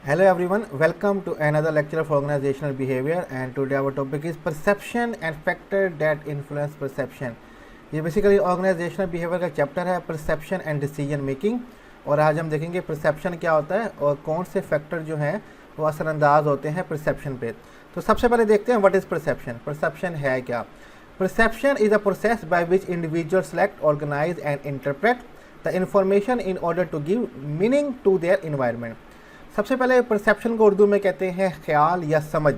Hello everyone, welcome to another lecture of organizational behavior and today our topic is perception and factor that influence perception. ये basically organisational behaviour का chapter है perception and decision making और आज हम देखेंगे perception क्या होता है और कौन से फैक्टर जो हैं वो असरअंदाज होते हैं परसेप्शन पे। तो सबसे पहले देखते हैं व्हाट इज़ परसेप्शन। परसेप्शन है क्या? Perception is a process by which individual select, organize and interpret the information in order to give meaning to their environment. सबसे पहले परसेप्शन को उर्दू में कहते हैं ख्याल या समझ।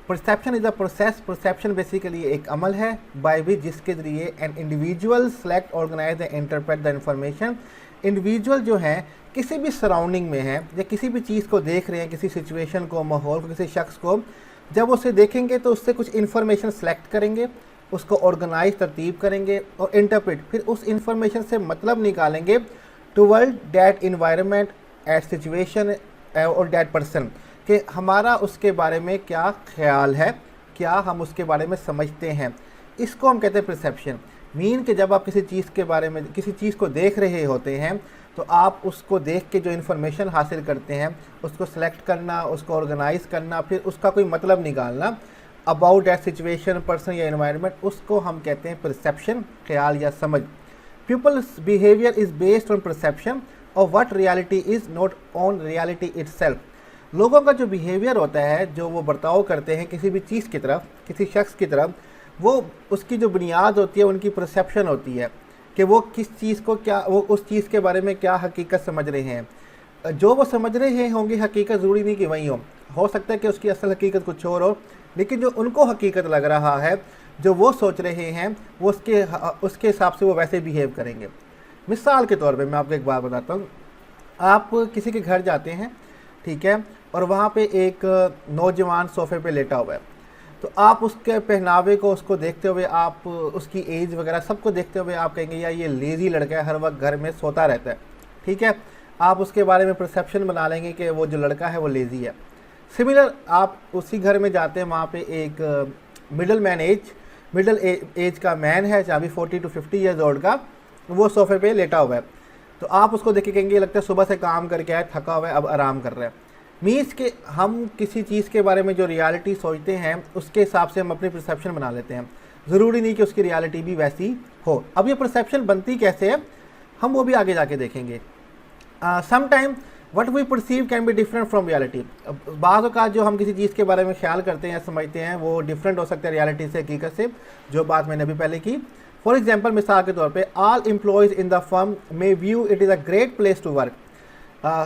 Perception is a process, perception basically एक अमल है बाय विच जिसके ज़रिए an individual select, organize and interpret the information. Individual जो हैं किसी भी सराउंडिंग में हैं या किसी भी चीज़ को देख रहे हैं, किसी सिचुएशन को, माहौल को, किसी शख्स को, जब उसे देखेंगे तो उससे कुछ इन्फॉर्मेशन सेलेक्ट करेंगे, उसको ऑर्गेनाइज तरतीब करेंगे और इंटरप्रेट, फिर उस इंफॉर्मेशन से मतलब निकालेंगे toward that environment at situation और डैट पर्सन कि हमारा उसके बारे में क्या ख्याल है, क्या हम उसके बारे में समझते हैं। इसको हम कहते हैं परसेप्शन। मीन कि जब आप किसी चीज़ के बारे में, किसी चीज़ को देख रहे होते हैं तो आप उसको देख के जो इन्फॉर्मेशन हासिल करते हैं उसको सेलेक्ट करना, उसको ऑर्गेनाइज करना, फिर उसका कोई मतलब निकालना अबाउट दैट सिचुएशन, पर्सन या एनवायरनमेंट, उसको हम कहते हैं परसेप्शन, ख्याल या समझ। People's behaviour is based on perception और what reality is not on reality itself. लोगों का जो बिहेवियर होता है, जो वो बर्ताव करते हैं किसी भी चीज़ की तरफ, किसी शख्स की तरफ, वो उसकी जो बुनियाद होती है उनकी परसेप्शन होती है कि वो किस चीज़ को, क्या वो उस चीज़ के बारे में क्या हकीकत समझ रहे हैं। जो वो समझ रहे होंगे हकीकत ज़रूरी नहीं कि वही हो सकता है कि उसकी असल हकीकत कुछ और हो, लेकिन जो उनको हकीकत लग रहा है, जो वो सोच रहे हैं, वो उसके हिसाब से वो वैसे बिहेव करेंगे। मिसाल के तौर पे मैं आपको एक बात बताता हूँ। आप किसी के घर जाते हैं, ठीक है, और वहाँ पे एक नौजवान सोफ़े पे लेटा हुआ है, तो आप उसके पहनावे को, उसको देखते हुए, आप उसकी एज वगैरह सबको देखते हुए आप कहेंगे यार ये लेज़ी लड़का है, हर वक्त घर में सोता रहता है, ठीक है। आप उसके बारे में परसेप्शन बना लेंगे कि वो जो लड़का है वो लेज़ी है। सिमिलर आप उसी घर में जाते हैं, वहाँ पे एक मिडल एज का मैन है, चाहे भी 40 to 50 ईयर्स ओल्ड का, वो सोफ़े पे लेटा हुआ है। तो आप उसको देख के कहेंगे लगता है सुबह से काम करके आया, थका हुआ है, अब आराम कर रहा है। मीन्स कि हम किसी चीज़ के बारे में जो रियलिटी सोचते हैं उसके हिसाब से हम अपनी परसेप्शन बना लेते हैं। ज़रूरी नहीं कि उसकी रियलिटी भी वैसी हो। अब ये परसेप्शन बनती कैसे है हम वो भी आगे जाके देखेंगे। Sometime what we perceive can be different from reality. बाज़ औक़ात जो हम किसी चीज़ के बारे में ख्याल करते हैं, समझते हैं, वो डिफरेंट हो सकता है रियलिटी से, हकीकत से, जो बात मैंने अभी पहले की। फॉर एग्जाम्पल, मिसाल के तौर पे all employees in the firm may view it is a great place to work.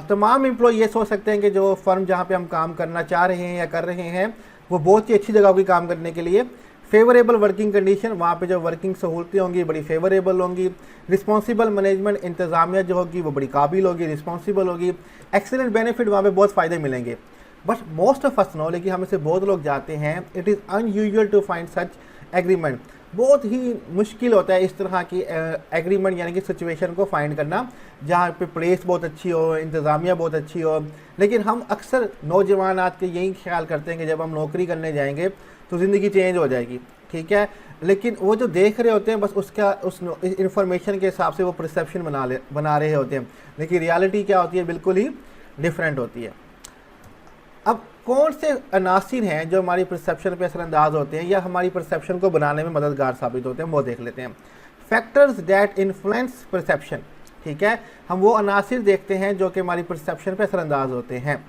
तमाम एम्प्लॉय ये सोच सकते हैं कि जो फर्म जहाँ पे हम काम करना चाह रहे हैं या कर रहे हैं वो बहुत ही अच्छी जगह होगी काम करने के लिए। फेवरेबल वर्किंग कंडीशन, वहाँ पे जो वर्किंग सहूलतें होंगी बड़ी फेवरेबल होंगी। रिस्पॉन्सिबल मैनेजमेंट, इंतज़ामिया जो होगी वो बड़ी काबिल होगी, रिस्पॉन्सिबल होगी। एक्सीलेंट बेनिफिट, वहाँ पे बहुत फ़ायदे मिलेंगे। But most of us know, लेकिन हम से बहुत लोग जाते हैं, it is unusual to find such agreement. बहुत ही मुश्किल होता है इस तरह की एग्रीमेंट यानी कि सिचुएशन को फाइंड करना जहाँ पे प्लेस बहुत अच्छी हो, इंतज़ामिया बहुत अच्छी हो। लेकिन हम अक्सर नौजवान आज के यही ख्याल करते हैं कि जब हम नौकरी करने जाएंगे तो ज़िंदगी चेंज हो जाएगी, ठीक है। लेकिन वो जो देख रहे होते हैं बस उस इंफॉर्मेशन के हिसाब से वो परसेप्शन बना रहे होते हैं, लेकिन रियलिटी क्या होती है बिल्कुल ही डिफरेंट होती है। अब कौन से अनासिर हैं जो हमारी परसेप्शन पे असरअंदाज होते हैं या हमारी परसेप्शन को बनाने में मददगार साबित होते हैं, वो देख लेते हैं। फैक्टर्स दैट इन्फ्लुएंस परसेप्शन, ठीक है। हम वो अनासिर देखते हैं जो कि हमारी परसेप्शन पे असरअंदाज होते हैं।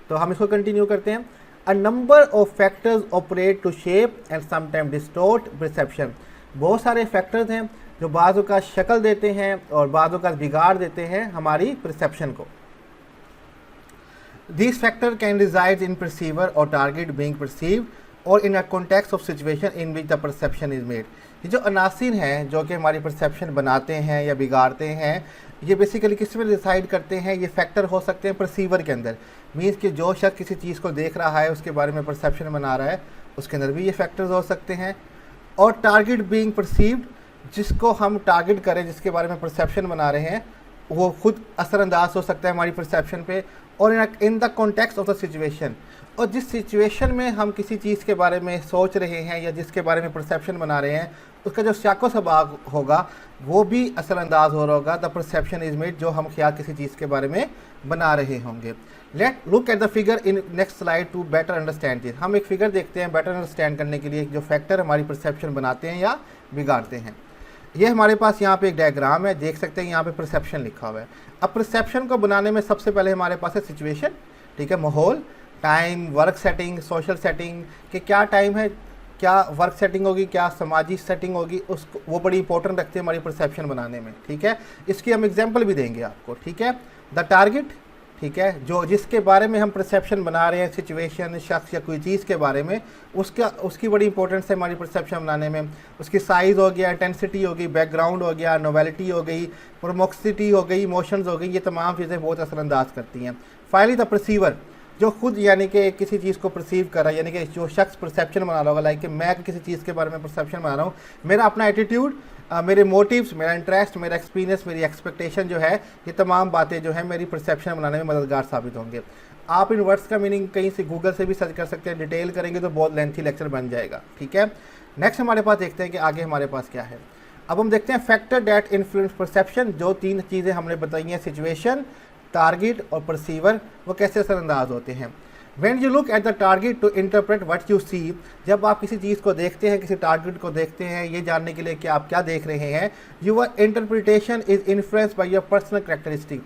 तो हम इसको कंटिन्यू करते हैं। A number of factors operate to shape and sometime distort perception. बहुत सारे फैक्टर्स हैं जो बाज़ों का शक्ल देते हैं और बाज़ों का बिगाड़ देते हैं हमारी परसेप्शन को। These factors can reside in perceiver or target being perceived or in a context of situation in which the perception is made। ये जो अनासिर हैं जो कि हमारी परसेप्शन बनाते हैं या बिगाड़ते हैं, ये बेसिकली किस में डिसाइड करते हैं? ये फैक्टर हो सकते हैं परसीवर के अंदर। मीन्स कि जो शख्स किसी चीज़ को देख रहा है, उसके बारे में परसेप्शन बना रहा है, उसके अंदर भी ये फैक्टर्स हो सकते हैं। और टारगेट बीइंग परसीव्ड, जिसको हम टारगेट करें, जिसके बारे में परसेप्शन बना रहे हैं, वो खुद असरअंदाज हो सकता है हमारी परसेप्शन पे। और in the context of the situation, और जिस सिचुएशन में हम किसी चीज़ के बारे में सोच रहे हैं या जिसके बारे में परसेप्शन बना रहे हैं, उसका जो साको सबाक होगा वो भी असरअंदाज हो रहा होगा। द परसेप्शन इज मेड, जो हम ख्याल किसी चीज़ के बारे में बना रहे होंगे। Let look at the figure in next slide to better understand this. हम एक फिगर देखते हैं बेटर अंडरस्टैंड करने के लिए जो फैक्टर हमारी परसेप्शन बनाते हैं या बिगाड़ते हैं। ये हमारे पास यहाँ पे एक डायग्राम है, देख सकते हैं यहाँ पे परसेप्शन लिखा हुआ है। अब परसेप्शन को बनाने में सबसे पहले हमारे पास है सिचुएशन, ठीक है, माहौल, time, work setting, social setting, कि क्या टाइम है, क्या वर्क सेटिंग होगी, क्या सामाजिक सेटिंग होगी, उसको वो बड़ी इंपॉर्टेंट रखते हैं हमारी परसेप्शन बनाने में, ठीक है। इसकी हम एग्जांपल भी देंगे आपको, ठीक है। द टारगेट, ठीक है, जो जिसके बारे में हम परसेप्शन बना रहे हैं, सिचुएशन, शख्स या कोई चीज़ के बारे में, उसकी बड़ी इंपॉर्टेंस है हमारी परसेप्शन बनाने में। उसकी साइज़ हो गया, इंटेंसिटी हो गई, बैकग्राउंड हो गया, नोवेलिटी हो गई, प्रोमोक्सिटी हो गई, इमोशंस हो गई, ये तमाम चीज़ें बहुत असरअंदाज करती हैं। फाइनली द परसीवर, जो खुद यानी कि किसी चीज़ को परसीव कर रहा है, यानी कि जो शख्स परसेप्शन बना रहा होगा, लाइक कि मैं किसी चीज़ के बारे में परसेप्शन बना रहा हूँ, मेरा अपना एटीट्यूड, मेरे मोटिव्स, मेरा इंटरेस्ट, मेरा एक्सपीरियंस, मेरी एक्सपेक्टेशन जो है, ये तमाम बातें जो है मेरी परसेप्शन बनाने में मददगार साबित होंगे। आप इन वर्ड्स का मीनिंग कहीं से गूगल से भी सर्च कर सकते हैं, डिटेल करेंगे तो बहुत लेंथी लेक्चर बन जाएगा, ठीक है। नेक्स्ट हमारे पास देखते हैं कि आगे हमारे पास क्या है। अब हम देखते हैं फैक्टर डैट इन्फ्लुएंस परसेप्शन। जो तीन चीज़ें हमने बताई हैं, सिचुएशन, टारगेट और परसीवर, वो कैसे असरअंदाज होते हैं। When you look at the target to interpret what you see, जब आप किसी चीज़ को देखते हैं, किसी टारगेट को देखते हैं, ये जानने के लिए कि आप क्या देख रहे हैं, your interpretation is influenced by your personal characteristic।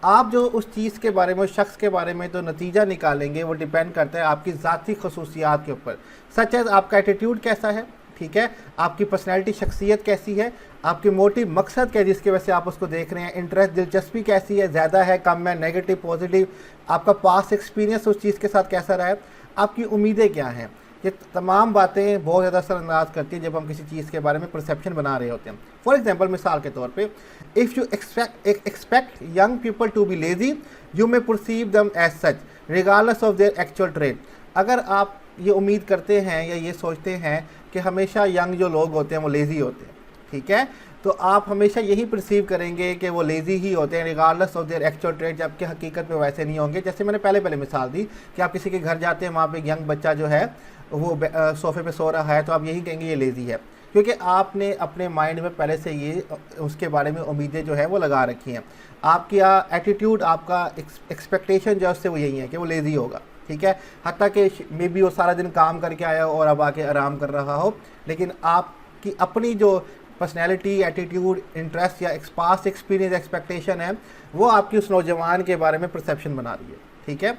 आप जो उस चीज़ के बारे में, उस शख्स के बारे में तो नतीजा निकालेंगे, वो डिपेंड करता है आपकी ज़ाती खसूसियात के ऊपर। सच एज आपका एटीट्यूड कैसा है, ठीक है, आपकी पर्सनैलिटी, शख्सियत कैसी है, आपकी मोटिव, मकसद क्या है जिसकी वजह से आप उसको देख रहे हैं, इंटरेस्ट, दिलचस्पी कैसी है, ज़्यादा है, कम है, नेगेटिव, पॉजिटिव, आपका पास्ट एक्सपीरियंस उस चीज़ के साथ कैसा रहा है, आपकी उम्मीदें क्या हैं। ये तमाम बातें बहुत ज़्यादा असरअंदाज करती हैं जब हम किसी चीज़ के बारे में परसेप्शन बना रहे होते हैं। फॉर एग्जाम्पल, मिसाल के तौर पे, if you expect young people to be lazy, you may perceive them as such regardless of their actual trait. अगर आप ये उम्मीद करते हैं या ये सोचते हैं कि हमेशा यंग जो लोग होते हैं वो लेज़ी होते हैं, ठीक है, तो आप हमेशा यही परसीव करेंगे कि वो लेज़ी ही होते हैं regardless of their actual trade, जबकि हकीकत में वैसे नहीं होंगे। जैसे मैंने पहले मिसाल दी कि आप किसी के घर जाते हैं, वहाँ पे यंग बच्चा जो है वो सोफ़े पे सो रहा है, तो आप यही कहेंगे ये लेज़ी है, क्योंकि आपने अपने माइंड में पहले से ये उसके बारे में उम्मीदें जो है वो लगा रखी हैं। आपकी एटीट्यूड, आपका एक्सपेक्टेशन जो है उससे वो यही है कि वो लेज़ी होगा, ठीक है। हत्ता कि मे बी वो सारा दिन काम करके आया हो और अब आके आराम कर रहा हो, लेकिन आपकी अपनी जो पर्सनैलिटी, एटीट्यूड, इंटरेस्ट या पास्ट एक्सपीरियंस, एक्सपेक्टेशन है, वो आपकी उस नौजवान के बारे में परसेप्शन बना रही है, ठीक है।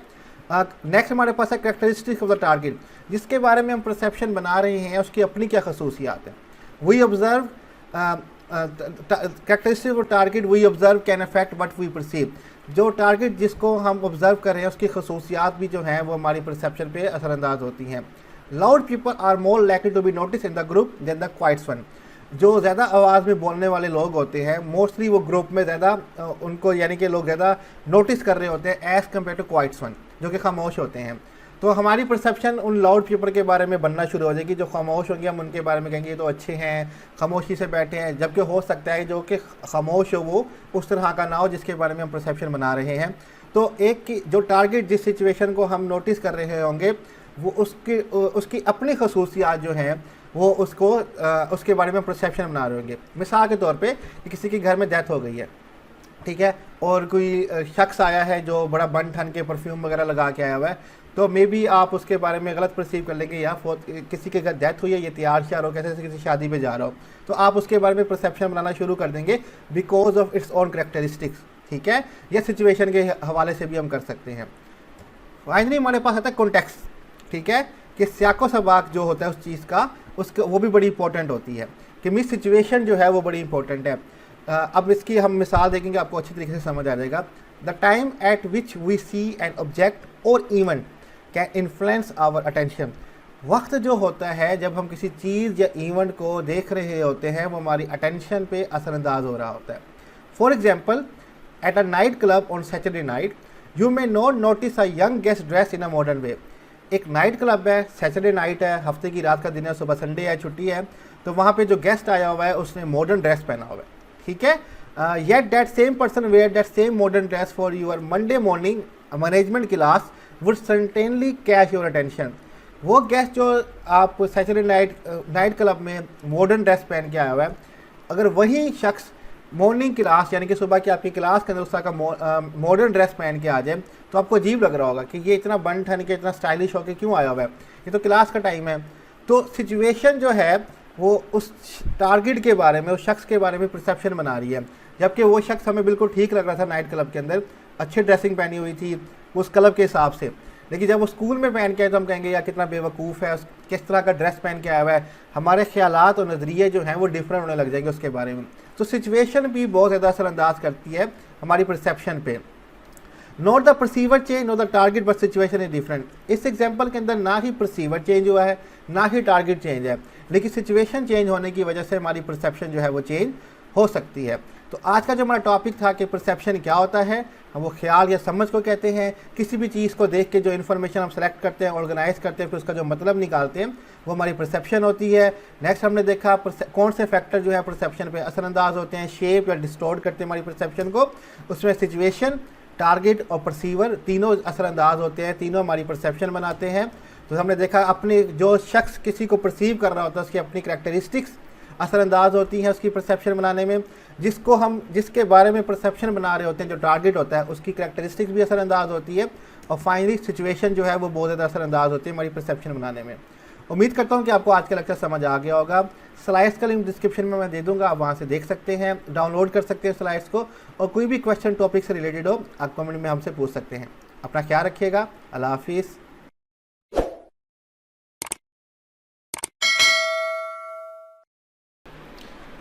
नेक्स्ट हमारे पास है कैरेक्टरिस्टिक्स ऑफ द टारगेट। जिसके बारे में हम परसेप्शन बना रहे हैं उसकी अपनी क्या खसूसियात हैं। We observe characteristics of target we observe can affect what we perceive. जो टारगेट जिसको हम ऑब्जर्व कर रहे हैं उसकी खसूसियात भी जो हैं वो हमारी परसेप्शन पे असरअंदाज होती हैं। Loud people are more likely to be notice in the group than the quiet one. जो ज़्यादा आवाज़ में बोलने वाले लोग होते हैं मोस्टली वो ग्रुप में ज़्यादा उनको यानी कि लोग ज़्यादा नोटिस कर रहे होते हैं as compare to quiet one, जो कि खामोश होते हैं। तो हमारी परसेप्शन उन लाउड पीपल के बारे में बनना शुरू हो जाएगी। जो खामोश होंगे हम उनके बारे में कहेंगे ये तो अच्छे हैं, खामोशी से बैठे हैं, जबकि हो सकता है जो कि खामोश हो वो उस तरह का ना हो जिसके बारे में हम परसेप्शन बना रहे हैं। तो एक की जो टारगेट जिस सिचुएशन को हम नोटिस कर रहे होंगे वो उसकी अपनी खसूसियात जो हैं वो उसके बारे में परसेप्शन बना रहे होंगे। मिसाल के तौर पे किसी के घर में डेथ हो गई है, ठीक है, और कोई शख्स आया है जो बड़ा बन ठन के परफ्यूम वगैरह लगा के आया हुआ है, तो मे बी आप उसके बारे में गलत परसीव कर लेंगे या किसी के घर डेथ हुई है, ये तैयार श्यार हो, कैसे किसी शादी पे जा रहा हो, तो आप उसके बारे में परसेप्शन बनाना शुरू कर देंगे because of its own characteristics, ठीक है। या सिचुएशन के हवाले से भी हम कर सकते हैं। फाइनली हमारे पास आता है कॉन्टेक्स्ट, ठीक है, कि सियाको सबाक जो होता है उस चीज़ का उसके वो भी बड़ी इंपॉर्टेंट होती है कि मिस सिचुएशन जो है वो बड़ी इंपॉर्टेंट है। अब इसकी हम मिसाल देखेंगे, आपको अच्छी तरीके से समझ आ जाएगा। The time at which we see an object और event can influence our attention. वक्त जो होता है जब हम किसी चीज़ या इवेंट को देख रहे होते हैं वो हमारी अटेंशन पे असरअंदाज हो रहा होता है। For example, at a night club on Saturday night you may not notice a young guest dress in a modern way. एक नाइट क्लब है, सैटरडे नाइट है, हफ्ते की रात का दिन है, सुबह संडे है, छुट्टी है, तो वहाँ पे जो गेस्ट आया हुआ है उसने मॉडर्न ड्रेस पहना हुआ है, ठीक है। Yet that same person wear that same modern dress for your Monday morning management class would certainly catch your attention. वो गेस्ट जो आप सैटरडे नाइट क्लब में मॉडर्न ड्रेस पहन के आया हुआ है, अगर वही शख्स मॉर्निंग क्लास यानी कि सुबह की आपकी क्लास के अंदर उस तरह का मॉडर्न ड्रेस पहन के आ जाए तो आपको अजीब लग रहा होगा कि ये इतना बन ठन के इतना स्टाइलिश होकर क्यों आया हुआ है, ये तो क्लास का टाइम है। तो सिचुएशन जो है वो उस टारगेट के बारे में, उस शख्स के बारे में परसेप्शन बना रही है, जबकि वो शख्स हमें बिल्कुल ठीक लग रहा था नाइट क्लब के अंदर, अच्छी ड्रेसिंग पहनी हुई थी उस क्लब के हिसाब से। लेकिन जब वो स्कूल में पहन के आए तो हम कहेंगे यार कितना बेवकूफ़ है, किस तरह का ड्रेस पहन के आया हुआ है, हमारे ख्यालात और नज़रिए जो हैं वो डिफरेंट होने लग जाएंगे उसके बारे में। तो सिचुएशन भी बहुत ज़्यादा असरअंदाज करती है हमारी परसेप्शन पे। Not the perceiver change not the target but situation is different. इस एग्जाम्पल के अंदर ना ही परसीवर चेंज हुआ है ना ही टारगेट चेंज है, लेकिन सिचुएशन चेंज होने की वजह से हमारी परसेप्शन जो है वो चेंज हो सकती है। तो आज का जो हमारा टॉपिक था कि परसेप्शन क्या होता है, हम वो ख्याल या समझ को कहते हैं। किसी भी चीज़ को देख के जो इन्फॉर्मेशन हम सेलेक्ट करते हैं, ऑर्गेनाइज करते हैं, फिर उसका जो मतलब निकालते हैं वो हमारी परसेप्शन होती है। नेक्स्ट हमने देखा कौन से फैक्टर जो है परसेप्शन पे असरअंदाज होते हैं, शेप या डिस्टॉर्ट करते हैं हमारी परसेप्शन को। उसमें सिचुएशन, टारगेट और परसीवर तीनों असरअंदाज होते हैं, तीनों हमारी परसेप्शन बनाते हैं। तो हमने देखा अपने जो शख्स किसी को परसीव कर रहा होता है उसकी अपनी करैक्टरिस्टिक्स असरअंदाज होती हैं उसकी परसेप्शन बनाने में। जिसके बारे में परसेप्शन बना रहे होते हैं, जो टारगेट होता है, उसकी करैक्टरिस्टिक्स भी असरअंदाज होती है। और फाइनली सिचुएशन जो है वो बहुत ज़्यादा असरअंदाज होती है हमारी परसेप्शन बनाने में। उम्मीद करता हूँ कि आपको आज का लेक्चर समझ आ गया होगा। स्लाइड्स का लिंक डिस्क्रिप्शन में मैं दे दूँगा, आप वहाँ से देख सकते हैं, डाउनलोड कर सकते हैं स्लाइड्स को। और कोई भी क्वेश्चन टॉपिक से रिलेटेड हो आप कमेंट में हमसे पूछ सकते हैं। अपना ख्याल रखिएगा। अल्लाह हाफिज़।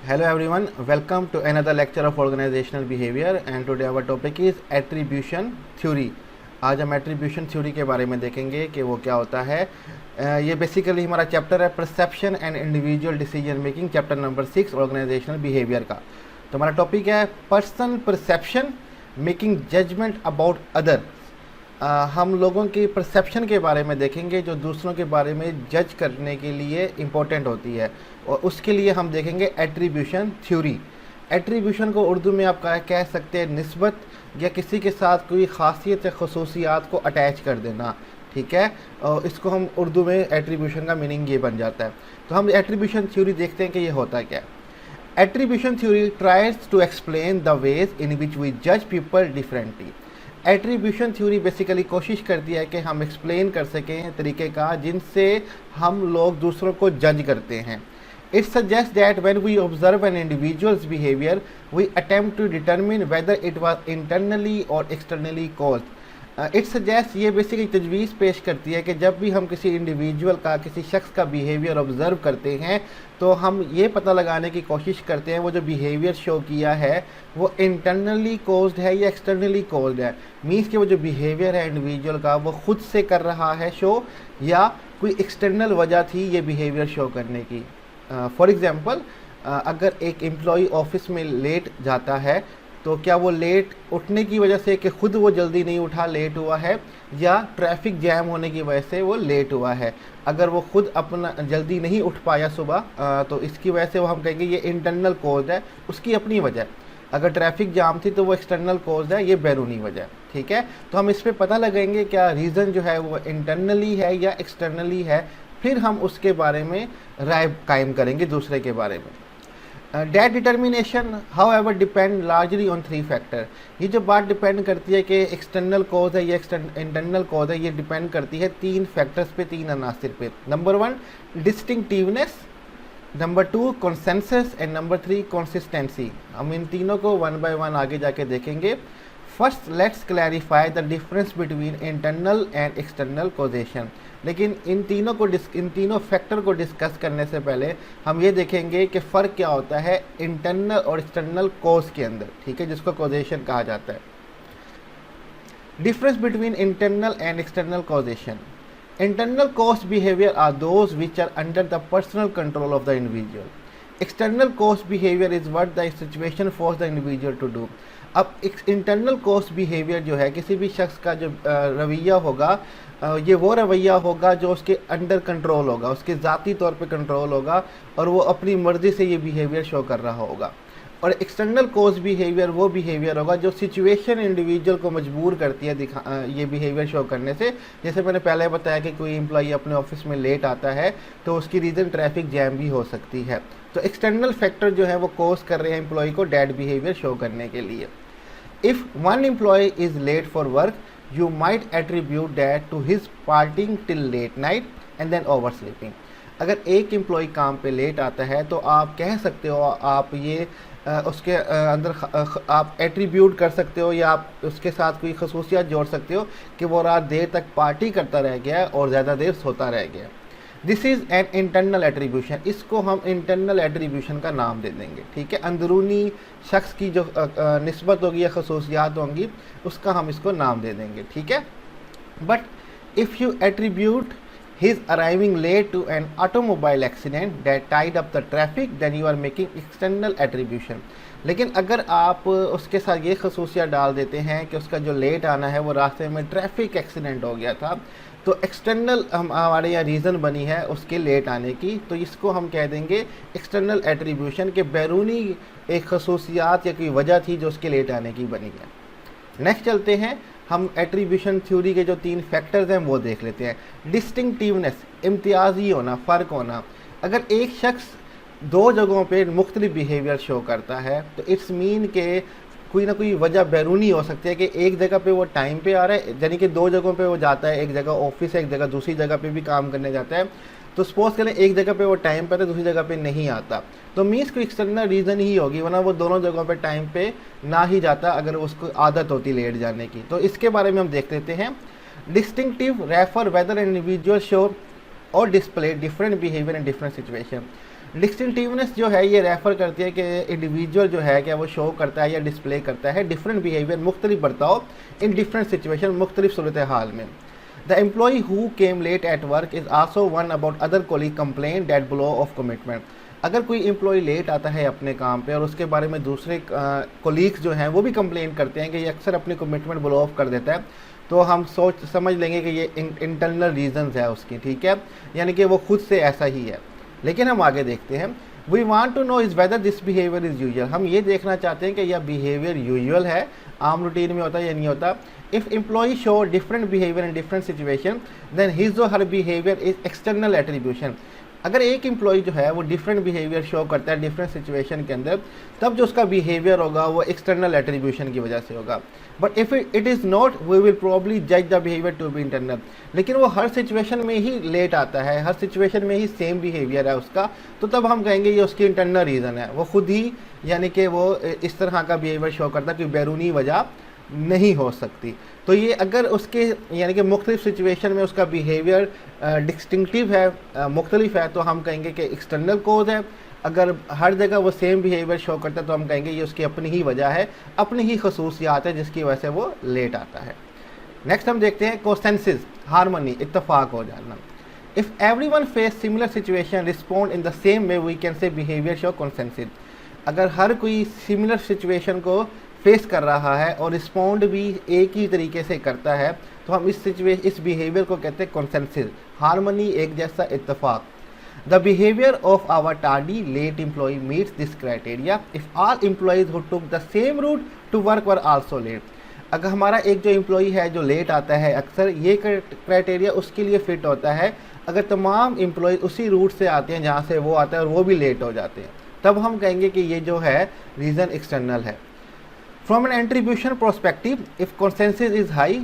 Hello everyone, welcome to another lecture of organizational behavior and today our topic is attribution theory। आज हम attribution theory के बारे में देखेंगे कि वो क्या होता है। ये बेसिकली हमारा चैप्टर है perception and individual decision making, chapter number 6 organizational behaviour का। तो हमारा टॉपिक है person perception making judgment about other. हम लोगों की परसेप्शन के बारे में देखेंगे जो दूसरों के बारे में जज करने के लिए इम्पोर्टेंट होती है, और उसके लिए हम देखेंगे एट्रीब्यूशन थ्योरी। एट्रीब्यूशन को उर्दू में आप कह सकते हैं निस्बत या किसी के साथ कोई ख़ासियत या खसूसियात को अटैच कर देना, ठीक है। और इसको हम उर्दू में एट्रीब्यूशन का मीनिंग ये बन जाता है। तो हम एट्रीब्यूशन थ्योरी देखते हैं कि ये होता क्या है। Attribution theory tries to explain the ways in which we जज people differently. Attribution theory basically कोशिश करती है कि हम एक्सप्लेन कर सकें तरीके का जिनसे हम लोग दूसरों को जज करते हैं। It suggests that when we observe an individual's behavior, we attempt to determine whether it was internally or externally caused. It suggests, ये बेसिकली तजवीज़ पेश करती है कि जब भी हम किसी इंडिविजुअल का, किसी शख्स का बिहेवियर ऑब्ज़र्व करते हैं तो हम ये पता लगाने की कोशिश करते हैं वो जो बिहेवियर शो किया है वो इंटरनली कोज्ड है या एक्सटर्नली कोज्ड है। मीन्स कि वो जो बिहेवियर है इंडिविजुअल का वो ख़ुद से कर रहा है शो या कोई एक्सटर्नल वजह थी ये बिहेवियर शो करने की। फॉर एग्ज़ाम्पल, अगर एक एम्प्लॉई ऑफिस में लेट जाता है तो क्या वो लेट उठने की वजह से कि ख़ुद वो जल्दी नहीं उठा लेट हुआ है, या ट्रैफिक जैम होने की वजह से वो लेट हुआ है। अगर वो ख़ुद अपना जल्दी नहीं उठ पाया सुबह तो इसकी वजह से वो हम कहेंगे ये इंटरनल कोज है, उसकी अपनी वजह। अगर ट्रैफिक जाम थी तो वो एक्सटर्नल कोज है, ये बैरूनी वजह, ठीक है। तो हम इस पर पता लगाएंगे क्या रीज़न जो है वो इंटरनली है या एक्सटर्नली है, फिर हम उसके बारे में राय कायम करेंगे दूसरे के बारे में। That determination however depend largely on 3 factor. ये जो बात डिपेंड करती है कि एक्सटर्नल कॉज है या इंटरनल कॉज है, ये डिपेंड करती है 3 फैक्टर्स पे, 3 अनासिर पे। Number 1 distinctiveness, number 2 consensus and number 3 consistency. हम इन तीनों को 1 बाय 1 आगे जाके देखेंगे। First let's clarify the difference between internal and external causation. लेकिन इन तीनों फैक्टर को डिस्कस करने से पहले हम ये देखेंगे कि फ़र्क क्या होता है इंटरनल और एक्सटर्नल कॉज के अंदर, ठीक है, जिसको कॉजेशन कहा जाता है। Difference between internal and external causation. Internal cause behaviour are those which are under the personal control of the individual. External cause behaviour is what the situation force the individual to do. अब internal cause behaviour जो है किसी भी शख्स का जो रवैया होगा, ये वो रवैया होगा जो उसके अंडर कंट्रोल होगा, उसके ज़ाती तौर पे कंट्रोल होगा और वो अपनी मर्ज़ी से ये बिहेवियर शो कर रहा होगा। और एक्सटर्नल कोज बिहेवियर वो बिहेवियर होगा जो सिचुएशन इंडिविजुअल को मजबूर करती है ये बिहेवियर शो करने से। जैसे मैंने पहले बताया कि कोई एम्प्लॉई अपने ऑफिस में लेट आता है तो उसकी रीज़न ट्रैफिक जैम भी हो सकती है। तो एक्सटर्नल फैक्टर जो है वो कोज कर रहे हैं एम्प्लॉई को डैट बिहेवियर शो करने के लिए। If one employee is late for work you might attribute that to his partying till late night and then oversleeping. अगर एक एम्प्लॉय काम पे लेट आता है तो आप कह सकते हो, आप ये उसके अंदर आप एट्रीब्यूट कर सकते हो या आप उसके साथ कोई खसूसियात जोड़ सकते हो कि वो रात देर तक पार्टी करता रह गया और ज़्यादा देर सोता रह गया। This is an internal attribution, इसको हम इंटरनल एट्रीब्यूशन का नाम दे देंगे, ठीक है। अंदरूनी शख्स की जो निस्बत होगी या खसूसियात होंगी उसका हम इसको नाम दे देंगे, ठीक है। But if you attribute his arriving late to an automobile accident that tied up the traffic then you are making external attribution। लेकिन अगर आप उसके साथ ये खसूसियात डाल देते हैं कि उसका जो लेट आना है वो रास्ते में ट्रैफिक एक्सीडेंट हो गया था, तो एक्सटर्नल हमारे यहाँ रीज़न बनी है उसके लेट आने की, तो इसको हम कह देंगे एक्सटर्नल एट्रीब्यूशन के बैरूनी एक खसूसियात या कोई वजह थी जो उसके लेट आने की बनी है। नेक्स्ट चलते हैं, हम एट्रीब्यूशन थ्योरी के जो 3 फैक्टर्स हैं वो देख लेते हैं। डिस्टिंक्टिवनेस, इम्तियाजी होना, फ़र्क होना। अगर एक शख्स 2 जगहों पे मुख्तलिफ बिहेवियर शो करता है तो इट्स मीन के कोई ना कोई वजह बैरूनी हो सकती है कि एक जगह पे वो टाइम पे आ रहा है, यानी कि 2 जगहों पे वो जाता है, एक जगह ऑफिस है, एक जगह दूसरी जगह पे भी काम करने जाता है। तो सपोज करें एक जगह पे वो टाइम पर है, दूसरी जगह पे नहीं आता, तो मीन्स कोई एक्सटर्नल रीज़न ही होगी, वरना वो दोनों जगहों पे टाइम पे ना ही जाता अगर उसको आदत होती लेट जाने की। तो इसके बारे में हम देख लेते हैं। Distinctive refer whether individual show और display different behaviour in different situation. Distinctiveness जो है ये रेफ़र करती है कि इंडिविजुअल जो है क्या वो शो करता है या डिस्प्ले करता है डिफरेंट बिहेवियर, मुख्तलिफ बर्ताव इन डिफरेंट सिचुएशन, मुख्तलिफ सूरत हाल में। The employee who came late at work is also one about other colleague complained that blow of commitment। अगर कोई एम्प्लॉय लेट आता है अपने काम पे और उसके बारे में दूसरे कोलीग्स जो हैं वो भी कंप्लेन करते हैं कि ये अक्सर अपनी कमिटमेंट ब्लो ऑफ कर देता है, तो हम समझ लेंगे कि ये इंटरनल रीजंस है उसकी, ठीक है, यानी कि वो खुद से ऐसा ही है। लेकिन हम आगे देखते हैं। We want to know is whether this behaviour is usual. हम ये देखना चाहते हैं कि यह बिहेवियर यूजुअल है, आम रूटीन में होता है या नहीं होता। If employee show different behaviour in different situation then his or her behaviour is external attribution. अगर एक एम्प्लॉई जो है वो डिफरेंट बिहेवियर शो करता है डिफरेंट सिचुएशन के अंदर, तब जो उसका बिहेवियर होगा वो एक्सटर्नल एट्रीब्यूशन की वजह से होगा। But if it is not we will probably जज the behaviour to be internal. लेकिन वो हर सिचुएशन में ही लेट आता है, हर सिचुएशन में ही सेम बिहेवियर है उसका, तो तब हम कहेंगे ये उसकी इंटरनल रीज़न है, वो खुद ही यानी कि वो इस तरह का बिहेवियर शो करता है कि बैरूनी वजह नहीं हो सकती। तो ये अगर उसके यानी कि मुख्तलिफ सिचुएशन में उसका बिहेवियर डिस्टिंक्टिव है, मुख्तलिफ है, तो हम कहेंगे कि एक्सटर्नल कोज है। अगर हर जगह वो सेम बिहेवियर शो करता है तो हम कहेंगे ये उसकी अपनी ही वजह है, अपनी ही खसूसियात है जिसकी वजह से वो लेट आता है। नेक्स्ट हम देखते हैं कोसेंसिस, हारमोनी, इत्तफाक हो जाना। If everyone face similar situation respond in the same way we can say behaviour show consensus. अगर हर कोई सिमिलर सिचुएशन को फेस कर रहा है और रिस्पॉन्ड भी एक ही तरीके से करता है तो हम इस बिहेवियर को कहते हैं कंसेंसिस, हारमोनी, एक जैसा इत्तफाक। The behaviour of our tardy late employee meets this criteria if all employees who took the same route to work were also late. अगर हमारा एक जो एम्प्लॉय है जो लेट आता है अक्सर, ये क्राइटेरिया उसके लिए फ़िट होता है अगर तमाम एम्प्लॉय उसी रूट से आते हैं जहाँ से वो आता है और वो भी लेट हो जाते हैं, तब हम कहेंगे कि ये जो है रीज़न एक्सटर्नल है। From an attribution perspective, if consensus is high,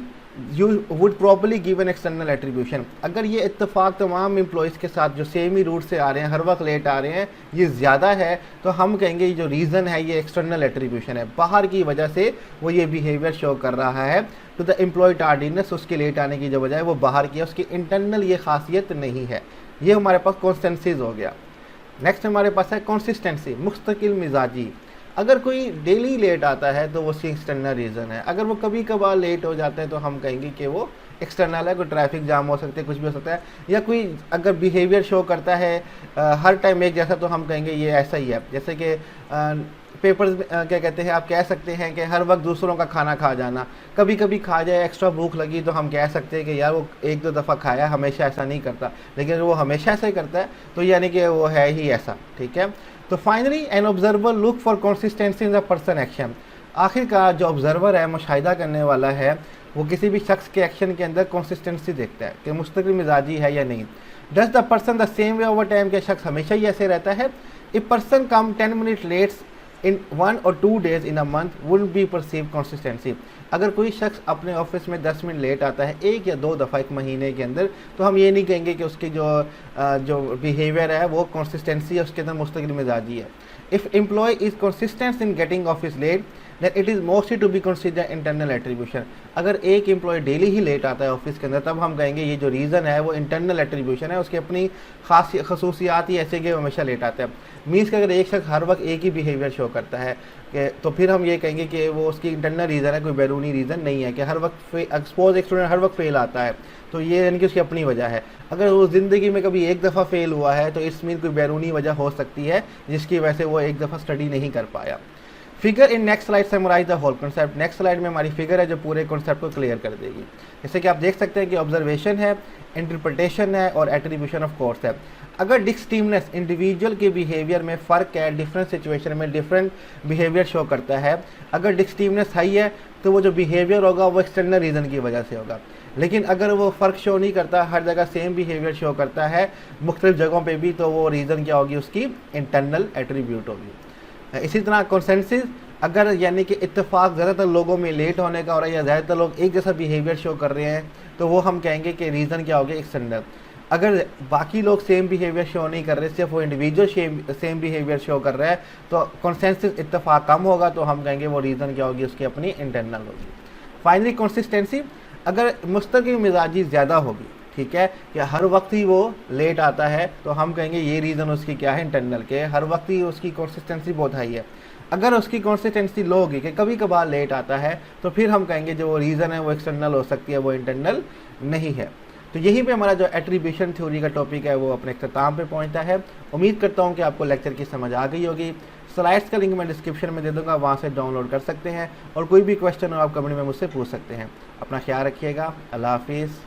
you would probably give an external attribution। अगर ये इत्तेफाक तमाम एम्प्लॉयज़ के साथ जो सेम ही रूट से आ रहे हैं, हर वक्त लेट आ रहे हैं, ये ज़्यादा है, तो हम कहेंगे ये जो रीज़न है ये एक्सटर्नल एट्रीब्यूशन है, बाहर की वजह से वो ये बिहेवियर शो कर रहा है। तो द एम्प्लॉय टार्डीनेस, उसके लेट आने की जो वजह है वो बाहर की है, उसकी इंटरनल ये खासियत नहीं है। ये हमारे पास कॉन्सेंसिस हो गया। नेक्स्ट हमारे पास है कंसिस्टेंसी, मुस्तकिल मिजाजी। अगर कोई डेली लेट आता है तो वो उसकी एक्सटर्नल रीज़न है। अगर वो कभी कभार लेट हो जाते हैं तो हम कहेंगे कि वो एक्सटर्नल है, कोई ट्रैफिक जाम हो सकता है, कुछ भी हो सकता है, या कोई अगर बिहेवियर शो करता है हर टाइम एक जैसा, तो हम कहेंगे ये ऐसा ही है। जैसे कि पेपर्स क्या कहते हैं, आप कह सकते हैं कि हर वक्त दूसरों का खाना खा जाना, कभी कभी खा जाए, एक्स्ट्रा भूख लगी तो हम कह सकते हैं कि यार वो 1-2 दफ़ा खाया, हमेशा ऐसा नहीं करता, लेकिन वो हमेशा ऐसा ही करता है तो यानी कि वो है ही ऐसा, ठीक है। तो finally an observer look for consistency in the person action. आखिरकार जो ऑब्जर्वर है, मुशाहिदा करने वाला है, वो किसी भी शख्स के एक्शन के अंदर कंसिस्टेंसी देखता है कि मुस्तकिल मिजाजी है या नहीं। Does the person the same way over time, के शख्स हमेशा ही ऐसे रहता है। A person come 10 minute let's in 1 or 2 days in a month would be perceive consistency. अगर कोई शख्स अपने ऑफिस में 10 मिनट लेट आता है 1 या 2 दफ़ा एक महीने के अंदर, तो हम ये नहीं कहेंगे कि उसकी जो बिहेवियर है वो कंसिस्टेंसी है, उसके अंदर मुस्तकिल मिजाजी है। If employee is consistent in getting office late then it is mostly to be consider internal attribution. अगर एक एम्प्लॉय डेली ही लेट आता है ऑफिस के अंदर, तब हम कहेंगे ये जो रीज़न है वो इंटरनल एट्रीब्यूशन है, उसकी अपनी खास खसूसियात ही ऐसे कि वो हमेशा लेट आता है। मीन्स कि अगर एक शख्स हर वक्त एक ही बिहेवियर शो करता है कि तो फिर हम ये कहेंगे कि वो उसकी इंटरनल रीज़न है, कोई बैरूनी रीज़न नहीं है कि हर वक्त एक्सपोज एक स्टूडेंट हर वक्त फेल आता है, तो ये यानी कि उसकी अपनी वजह है। अगर वो ज़िंदगी में कभी एक दफ़ा फेल हुआ है तो इट्स मीन कोई बैरूनी वजह हो सकती है जिसकी वजह से वो एक दफ़ा स्टडी नहीं कर पाया। Figure in next slide summarize the whole concept. Next slide में हमारी फिगर है जो पूरे कॉन्सेप्ट को क्लियर कर देगी। जैसे कि आप देख सकते हैं कि ऑब्जर्वेशन है, इंटरप्रिटेशन है और एट्रीब्यूशन ऑफ कोर्स है। अगर डिस्टिंक्टनेस इंडिविजुअल के बिहेवियर में फ़र्क है, डिफरेंट सिचुएशन में डिफरेंट बिहेवियर शो करता है, अगर डिस्टिंक्टनेस हाई है तो वो जो बिहेवियर होगा वो एक्सटर्नल रीज़न की वजह से होगा। लेकिन अगर वो फ़र्क शो नहीं करता, हर जगह सेम बिहेवियर शो करता है मुख्तलिफ जगहों पे भी, तो वो रीज़न क्या होगी, उसकी इंटरनल एट्रीब्यूट होगी। इसी तरह कंसेंसस, अगर यानी कि इत्तेफाक ज़्यादातर लोगों में लेट होने का हो रहा है या ज़्यादातर लोग एक जैसा बिहेवियर शो कर रहे हैं, तो वो हम कहेंगे कि रीज़न क्या होगा, एक्सटर्नल। अगर बाकी लोग सेम बिहेवियर शो नहीं कर रहे, सिर्फ वो इंडिविजुअल सेम बिहेवियर शो कर रहा है, तो कंसेंसस इत्तेफाक कम होगा, तो हम कहेंगे वो रीज़न क्या होगी, उसकी अपनी इंटरनल होगी। फाइनली कंसिस्टेंसी, अगर मुस्तकिल मिजाजी ज़्यादा होगी, ठीक है, कि हर वक्त ही वो लेट आता है, तो हम कहेंगे ये रीज़न उसकी क्या है, इंटरनल के, हर वक्त ही उसकी कंसिस्टेंसी बहुत हाई है। अगर उसकी कंसिस्टेंसी लो होगी कि कभी कभार लेट आता है, तो फिर हम कहेंगे जो वो रीज़न है वो एक्सटर्नल हो सकती है, वो इंटरनल नहीं है। तो यहीं पे हमारा जो एट्रीब्यूशन थ्योरी का टॉपिक है वो अपने अख्ताम पे पहुंचता है। उम्मीद करता हूँ कि आपको लेक्चर की समझ आ गई होगी। स्लाइड्स का लिंक मैं डिस्क्रिप्शन में दे दूँगा, वहाँ से डाउनलोड कर सकते हैं, और कोई भी क्वेश्चन हो आप कमेंट में मुझसे पूछ सकते हैं। अपना ख्याल रखिएगा। अल्लाह हाफिज़।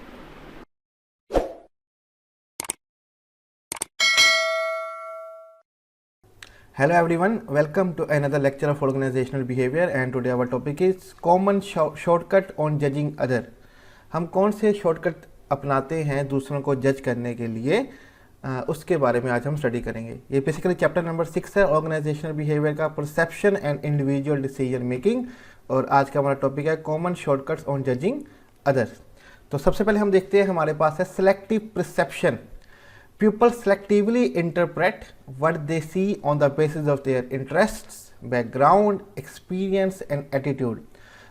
Hello everyone, welcome to another lecture of organizational behavior and today our topic is common shortcut on judging other। हम कौन से शॉर्टकट अपनाते हैं दूसरों को जज करने के लिए, उसके बारे में आज हम स्टडी करेंगे। ये बेसिकली चैप्टर नंबर 6 है ऑर्गेनाइजेशनल बिहेवियर का, perception and individual decision making, और आज का हमारा टॉपिक है common shortcuts on judging others. तो सबसे पहले हम देखते हैं, हमारे पास है selective perception. People selectively interpret what they see on the basis of their interests, background, experience and attitude।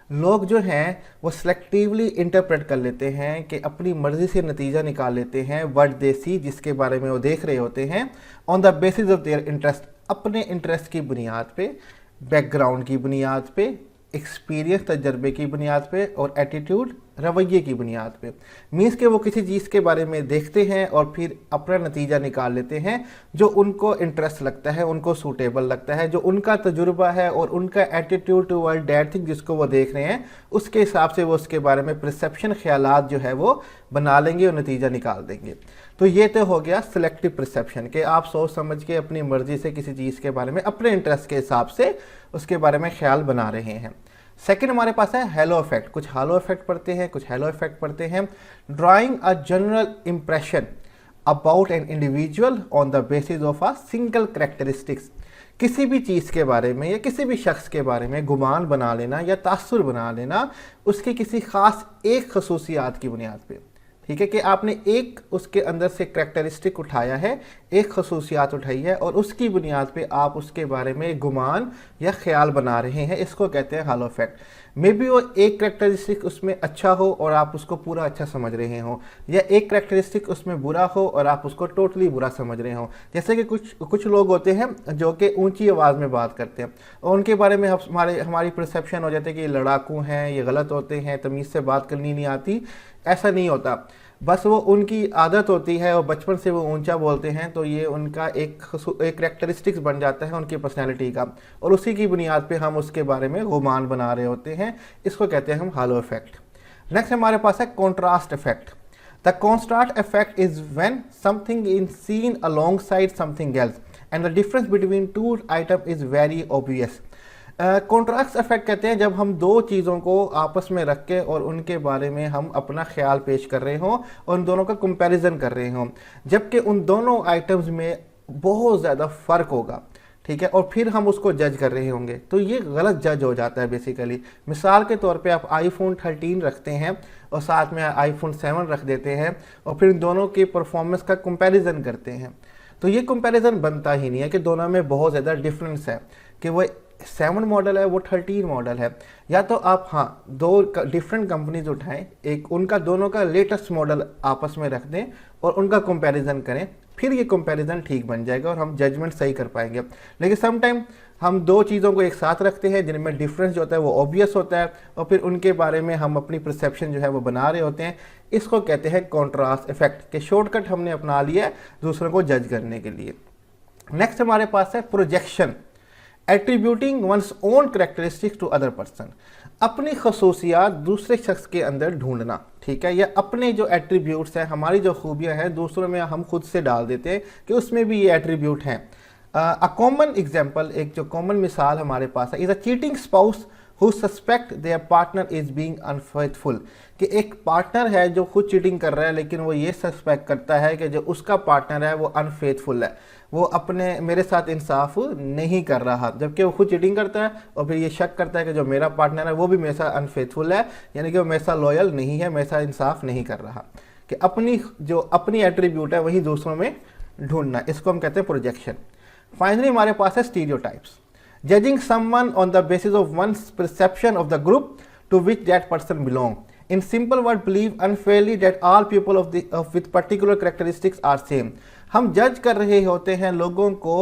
लोग जो हैं वो selectively interpret कर लेते हैं कि अपनी मर्ज़ी से नतीजा निकाल लेते हैं what they see, जिसके बारे में वो देख रहे होते हैं, on the basis of their interest, अपने इंटरेस्ट की बुनियाद पे, बैकग्राउंड की बुनियाद पे, एक्सपीरियंस तजर्बे की बुनियाद पे, और एटीट्यूड रवैये की बुनियाद पे। मीन्स के वो किसी चीज़ के बारे में देखते हैं और फिर अपना नतीजा निकाल लेते हैं जो उनको इंटरेस्ट लगता है, उनको सूटेबल लगता है, जो उनका तजुर्बा है और उनका एटीट्यूड टुवर्ड दैट थिंग जिसको वो देख रहे हैं, उसके हिसाब से वो उसके बारे में परसेप्शन, ख्यालात जो है वो बना लेंगे और नतीजा निकाल देंगे। तो ये तो हो गया सिलेक्टिव परसेप्शन कि आप सोच समझ के अपनी मर्ज़ी से किसी चीज़ के बारे में अपने इंटरेस्ट के हिसाब से उसके बारे में ख्याल बना रहे हैं। सेकंड हमारे पास है हेलो इफेक्ट। कुछ हालो इफेक्ट पढ़ते हैं, कुछ हेलो इफेक्ट पढ़ते हैं। Drawing a general impression about an individual on the basis of a single characteristics. किसी भी चीज़ के बारे में या किसी भी शख्स के बारे में गुमान बना लेना या तासुर बना लेना उसकी किसी ख़ास एक खसूसियात की बुनियाद पे। ठीक है कि आपने एक उसके अंदर से करैक्टरिस्टिक उठाया है, एक खसूसियात उठाई है और उसकी बुनियाद पे आप उसके बारे में गुमान या ख्याल बना रहे हैं, इसको कहते हैं हालो इफेक्ट। मे बी वो एक करैक्टरिस्टिक उसमें अच्छा हो और आप उसको पूरा अच्छा समझ रहे हो, या एक करैक्टरिस्टिक उसमें बुरा हो और आप उसको टोटली बुरा समझ रहे हो। जैसे कि कुछ लोग होते हैं जो कि ऊंची आवाज़ में बात करते हैं और उनके बारे में हमारी परसेप्शन हो जाती है कि ये लड़ाकू हैं, ये गलत होते हैं, तमीज़ से बात करनी नहीं आती। ऐसा नहीं होता, बस वो उनकी आदत होती है और बचपन से वो ऊंचा बोलते हैं, तो ये उनका एक करैक्टरिस्टिक्स बन जाता है उनकी पर्सनैलिटी का, और उसी की बुनियाद पे हम उसके बारे में गुमान बना रहे होते हैं। इसको कहते हैं हम हालो इफेक्ट। नेक्स्ट हमारे पास है contrast effect. The contrast effect is when something is seen alongside something else and the difference between two item is very obvious. Contrast effect कहते हैं जब हम दो चीज़ों को आपस में रख के और उनके बारे में हम अपना ख्याल पेश कर रहे हों और उन दोनों का कंपैरिजन कर रहे हों, जबकि उन दोनों आइटम्स में बहुत ज़्यादा फ़र्क होगा, ठीक है, और फिर हम उसको जज कर रहे होंगे, तो ये गलत जज हो जाता है बेसिकली। मिसाल के तौर पे आप आईफोन 13 रखते हैं और साथ में आईफोन 7 रख देते हैं और फिर दोनों के परफॉर्मेंस का कंपैरिजन करते हैं, तो ये कंपैरिजन बनता ही नहीं है कि दोनों में बहुत ज़्यादा डिफरेंस है कि वो 7 मॉडल है वो 13 मॉडल है। या तो आप हाँ दो डिफरेंट कंपनीज उठाएं, एक उनका दोनों का लेटेस्ट मॉडल आपस में रख दें और उनका कंपैरिजन करें, फिर ये कंपैरिजन ठीक बन जाएगा और हम जजमेंट सही कर पाएंगे। लेकिन समटाइम हम दो चीज़ों को एक साथ रखते हैं जिनमें डिफरेंस जो होता है वो ऑब्वियस होता है और फिर उनके बारे में हम अपनी परसेप्शन जो है वो बना रहे होते हैं। इसको कहते हैं कॉन्ट्रास्ट इफेक्ट के शॉर्टकट हमने अपना लिया है दूसरों को जज करने के लिए। नेक्स्ट हमारे पास है projection, attributing one's own characteristics to other person, अपनी खसूसियात दूसरे शख्स के अंदर ढूंढना, ठीक है, या अपने जो एट्रीब्यूट्स हैं, हमारी जो खूबियां हैं दूसरों में हम खुद से डाल देते हैं कि उसमें भी ये एट्रीब्यूट हैं। अ कॉमन एग्जाम्पल, एक जो कॉमन मिसाल हमारे पास है, is a cheating spouse who suspect there partner is being unfaithful, कि एक पार्टनर है जो खुद चीटिंग कर रहा है लेकिन वो ये सस्पेक्ट करता है कि जो उसका पार्टनर है वो अनफेथफुल है, वो अपने मेरे साथ इंसाफ नहीं कर रहा, जबकि वो खुद चीटिंग करता है और फिर ये शक करता है कि जो मेरा पार्टनर है वो भी मेरे साथ अनफेथफुल है, यानी कि वो मेरे साथ लॉयल नहीं है, मेरे साथ इंसाफ नहीं कर रहा, कि अपनी एट्रीब्यूट है वही दूसरों में ढूंढना, इसको हम कहते हैं प्रोजेक्शन। फाइनली हमारे पास है stereotypes, judging someone on the basis of one's perception of the group to which that person belong. In simple word, believe unfairly that all people with particular characteristics are same. हम जज कर रहे होते हैं लोगों को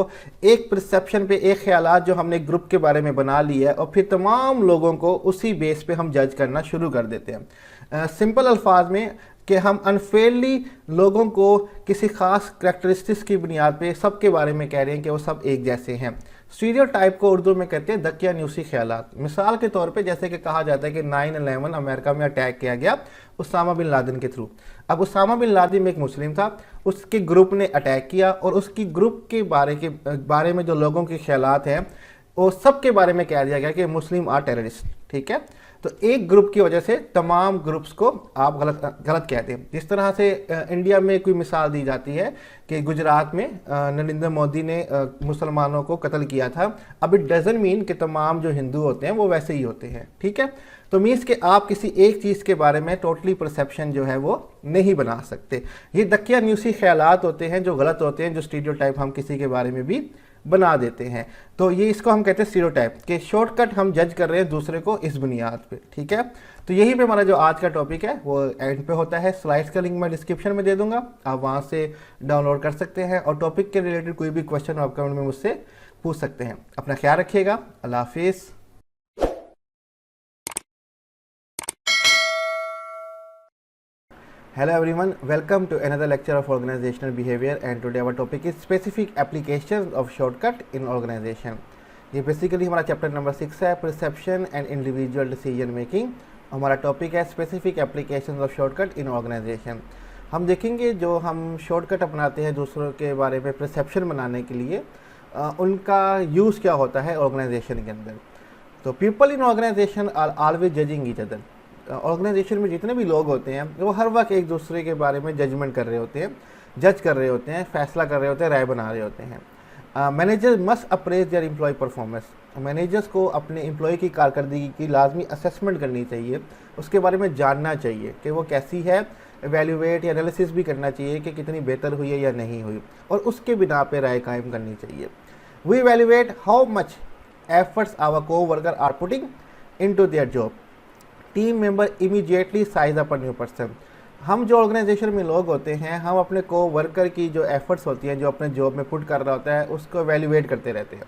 एक परसेप्शन पे, एक ख्यालात जो हमने ग्रुप के बारे में बना लिया है और फिर तमाम लोगों को उसी बेस पे हम जज करना शुरू कर देते हैं। सिंपल अल्फाज में कि हम अनफेयरली लोगों को किसी खास करैक्टरिस्टिक्स की बुनियाद पे सबके बारे में कह रहे हैं कि वो सब एक जैसे हैं। स्टीरियोटाइप को उर्दू में कहते हैं दकियानूसी ख्यालात। मिसाल के तौर पे जैसे कि कहा जाता है कि 9/11 अमेरिका में अटैक किया गया उसामा बिन लादेन के थ्रू। अब उसामा बिन लादेन एक मुस्लिम था, उसके ग्रुप ने अटैक किया और उसकी ग्रुप के बारे में जो लोगों के ख्यालात हैं वो सब के बारे में कह दिया गया कि मुस्लिम आर टेररिस्ट, ठीक है। तो एक ग्रुप की वजह से तमाम ग्रुप्स को आप गलत कहते हैं। जिस तरह से इंडिया में कोई मिसाल दी जाती है कि गुजरात में नरेंद्र मोदी ने मुसलमानों को कत्ल किया था, अब इट डजंट मीन कि तमाम जो हिंदू होते हैं वो वैसे ही होते हैं, ठीक है। तो मीन्स कि आप किसी एक चीज़ के बारे में टोटली परसेप्शन जो है वो नहीं बना सकते। ये दकियानूसी ख्यालात होते हैं जो गलत होते हैं, जो स्टीरियोटाइप हम किसी के बारे में भी बना देते हैं। तो ये इसको हम कहते हैं स्टीरियोटाइप के शॉर्टकट, हम जज कर रहे हैं दूसरे को इस बुनियाद पे, ठीक है। तो यही पे हमारा जो आज का टॉपिक है वो एंड पे होता है। स्लाइड्स का लिंक मैं डिस्क्रिप्शन में दे दूंगा, आप वहाँ से डाउनलोड कर सकते हैं और टॉपिक के रिलेटेड कोई भी क्वेश्चन आप कमेंट में मुझसे पूछ सकते हैं। अपना ख्याल रखिएगा, अल्लाह हाफिज़। Hello everyone, welcome to another lecture of organizational behavior and today our topic is specific applications of shortcut in organization। ये बेसिकली हमारा चैप्टर नंबर 6 है, perception and individual decision making. हमारा टॉपिक है specific applications of shortcut in organization. हम देखेंगे जो हम shortcut अपनाते हैं दूसरों के बारे में परसेप्शन बनाने के लिए, उनका यूज़ क्या होता है ऑर्गेनाइजेशन के अंदर। तो people in organization are always judging each other. Organization में जितने भी लोग होते हैं वो हर वक्त एक दूसरे के बारे में जजमेंट कर रहे होते हैं, जज कर रहे होते हैं, फैसला कर रहे होते हैं, राय बना रहे होते हैं। Manager must appraise their employee performance. Managers को अपने एम्प्लॉय की कारकर्दगी की लाजमी असेसमेंट करनी चाहिए, उसके बारे में जानना चाहिए कि वो कैसी है, एवेल्यूएट या एनालिसिस भी करना चाहिए कि कितनी बेहतर हुई है या नहीं हुई, और उसके बिना पे राय कायम करनी चाहिए। We evaluate how much efforts our coworker are putting into their job. Team member immediately size up a new person. हम जो ऑर्गेनाइजेशन में लोग होते हैं, हम अपने को वर्कर की जो एफर्ट्स होती हैं, जो अपने जॉब में पुट कर रहा होता है, उसको एवेल्यूएट करते रहते हैं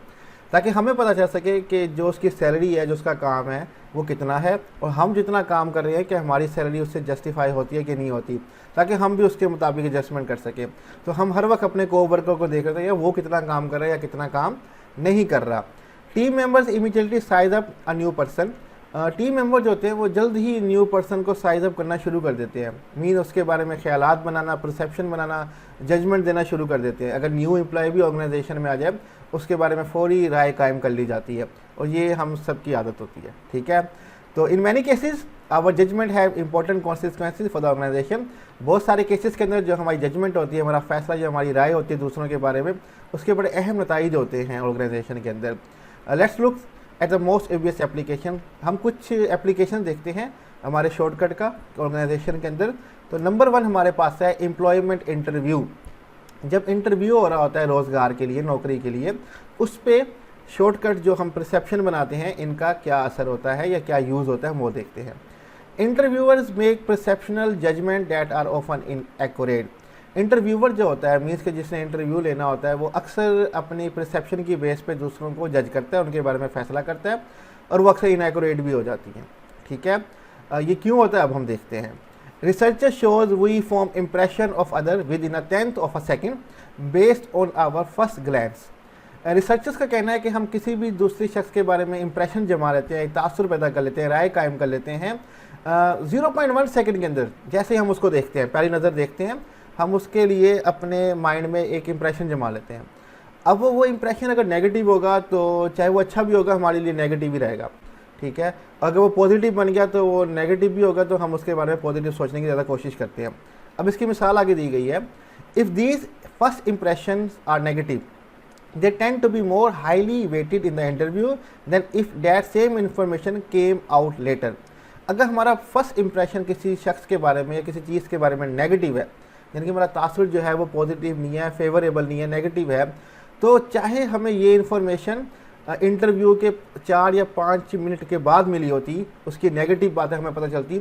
ताकि हमें पता चल सके कि जो उसकी सैलरी है, जो उसका काम है वो कितना है और हम जितना काम कर रहे हैं कि हमारी सैलरी उससे जस्टिफाई होती है कि नहीं होती, ताकि हम भी उसके मुताबिक एडजस्टमेंट कर सकें। तो हम हर वक्त अपने को वर्कर को देख रहे हैं वो कितना काम कर रहा है या कितना काम नहीं कर रहा। Team members immediately size up a new person. Team member जो होते हैं वो जल्द ही न्यू पर्सन को साइज अप करना शुरू कर देते हैं। मीन उसके बारे में ख्यालात बनाना, परसेप्शन बनाना, जजमेंट देना शुरू कर देते हैं। अगर न्यू एम्प्लॉय भी ऑर्गेनाइजेशन में आ जाए उसके बारे में फौरी राय कायम कर ली जाती है, और ये हम सब की आदत होती है। ठीक है, तो in many cases our judgment have important consequences for the organization. बहुत सारे केसेस के अंदर जो हमारी जजमेंट होती है, हमारा फैसला, जो हमारी राय होती है दूसरों के बारे में, उसके बड़े अहम नताइज होते हैं ऑर्गेनाइजेशन के अंदर। Let's look at the most obvious application. हम कुछ एप्लीकेशन देखते हैं हमारे शॉर्टकट का ऑर्गेनाइजेशन के अंदर। तो नंबर 1 हमारे पास है एम्प्लॉयमेंट इंटरव्यू। जब इंटरव्यू हो रहा होता है रोज़गार के लिए, नौकरी के लिए, उस पर शॉर्टकट जो हम परसेप्शन बनाते हैं इनका क्या असर होता है या क्या यूज़ होता है, हम वो देखते हैं। Interviewers make perceptual judgment that are often inaccurate. Interviewer जो होता है, मीन्स के जिसने इंटरव्यू लेना होता है, वो अक्सर अपनी परसेप्शन की बेस पे दूसरों को जज करता है, उनके बारे में फैसला करता है, और वो अक्सर इनएक्यूरेट भी हो जाती है। ठीक है, ये क्यों होता है अब हम देखते हैं। Researcher shows we form impression of other within a 10th of a second based on our first glance. Researchers का कहना है कि हम किसी भी दूसरे शख्स के बारे में इंप्रेशन जमा लेते हैं, तासुर पैदा कर लेते हैं, राय कायम कर लेते हैं 0.1 सेकेंड के अंदर। जैसे हम उसको देखते हैं, पहली नज़र देखते हैं, हम उसके लिए अपने माइंड में एक इम्प्रेशन जमा लेते हैं। अब वो इम्प्रेशन अगर नेगेटिव होगा तो चाहे वो अच्छा भी होगा हमारे लिए नेगेटिव ही रहेगा। ठीक है, अगर वो पॉजिटिव बन गया तो वो नेगेटिव भी होगा, तो हम उसके बारे में पॉजिटिव सोचने की ज़्यादा कोशिश करते हैं। अब इसकी मिसाल आगे दी गई है। If these first impressions are negative they tend to be more highly weighted in the interview than if that same information came out later। अगर हमारा फर्स्ट इंप्रेशन किसी शख्स के बारे में या किसी चीज़ के बारे में नेगेटिव है, यानी कि हमारा तासुर जो है वो पॉजिटिव नहीं है, फेवरेबल नहीं है, नेगेटिव है, तो चाहे हमें ये इन्फॉर्मेशन इंटरव्यू के 4 या 5 मिनट के बाद मिली होती, उसकी नेगेटिव बातें हमें पता चलती,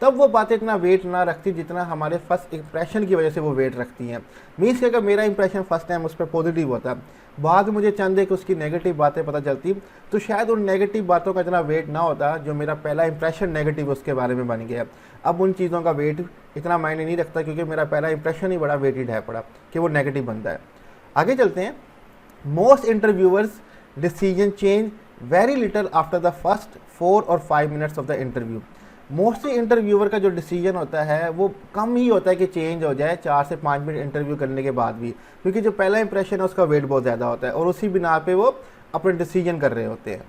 तब वो बातें इतना वेट ना रखती जितना हमारे फर्स्ट इंप्रेशन की वजह से वो वेट रखती हैं। मीन्स कि अगर मेरा इंप्रेशन फर्स्ट टाइम उस पर पॉजिटिव होता, बाद में मुझे चंद एक उसकी नेगेटिव बातें पता चलती, तो शायद उन नेगेटिव बातों का इतना वेट ना होता जो मेरा पहला इंप्रेशन नेगेटिव उसके बारे में बन गया। अब उन चीज़ों का वेट इतना मायने नहीं रखता, क्योंकि मेरा पहला इंप्रेशन ही बड़ा वेटेड है पड़ा कि वो नेगेटिव बनता है। आगे चलते हैं। Most interviewers decision change very little after the first 4 और 5 minutes of the interview. Mostly interviewer का जो डिसीजन होता है वो कम ही होता है कि चेंज हो जाए 4 से 5 मिनट इंटरव्यू करने के बाद भी, क्योंकि जो पहला इंप्रेशन है उसका वेट बहुत ज़्यादा होता है, और उसी बिना पे वो अपने डिसीजन कर रहे होते हैं।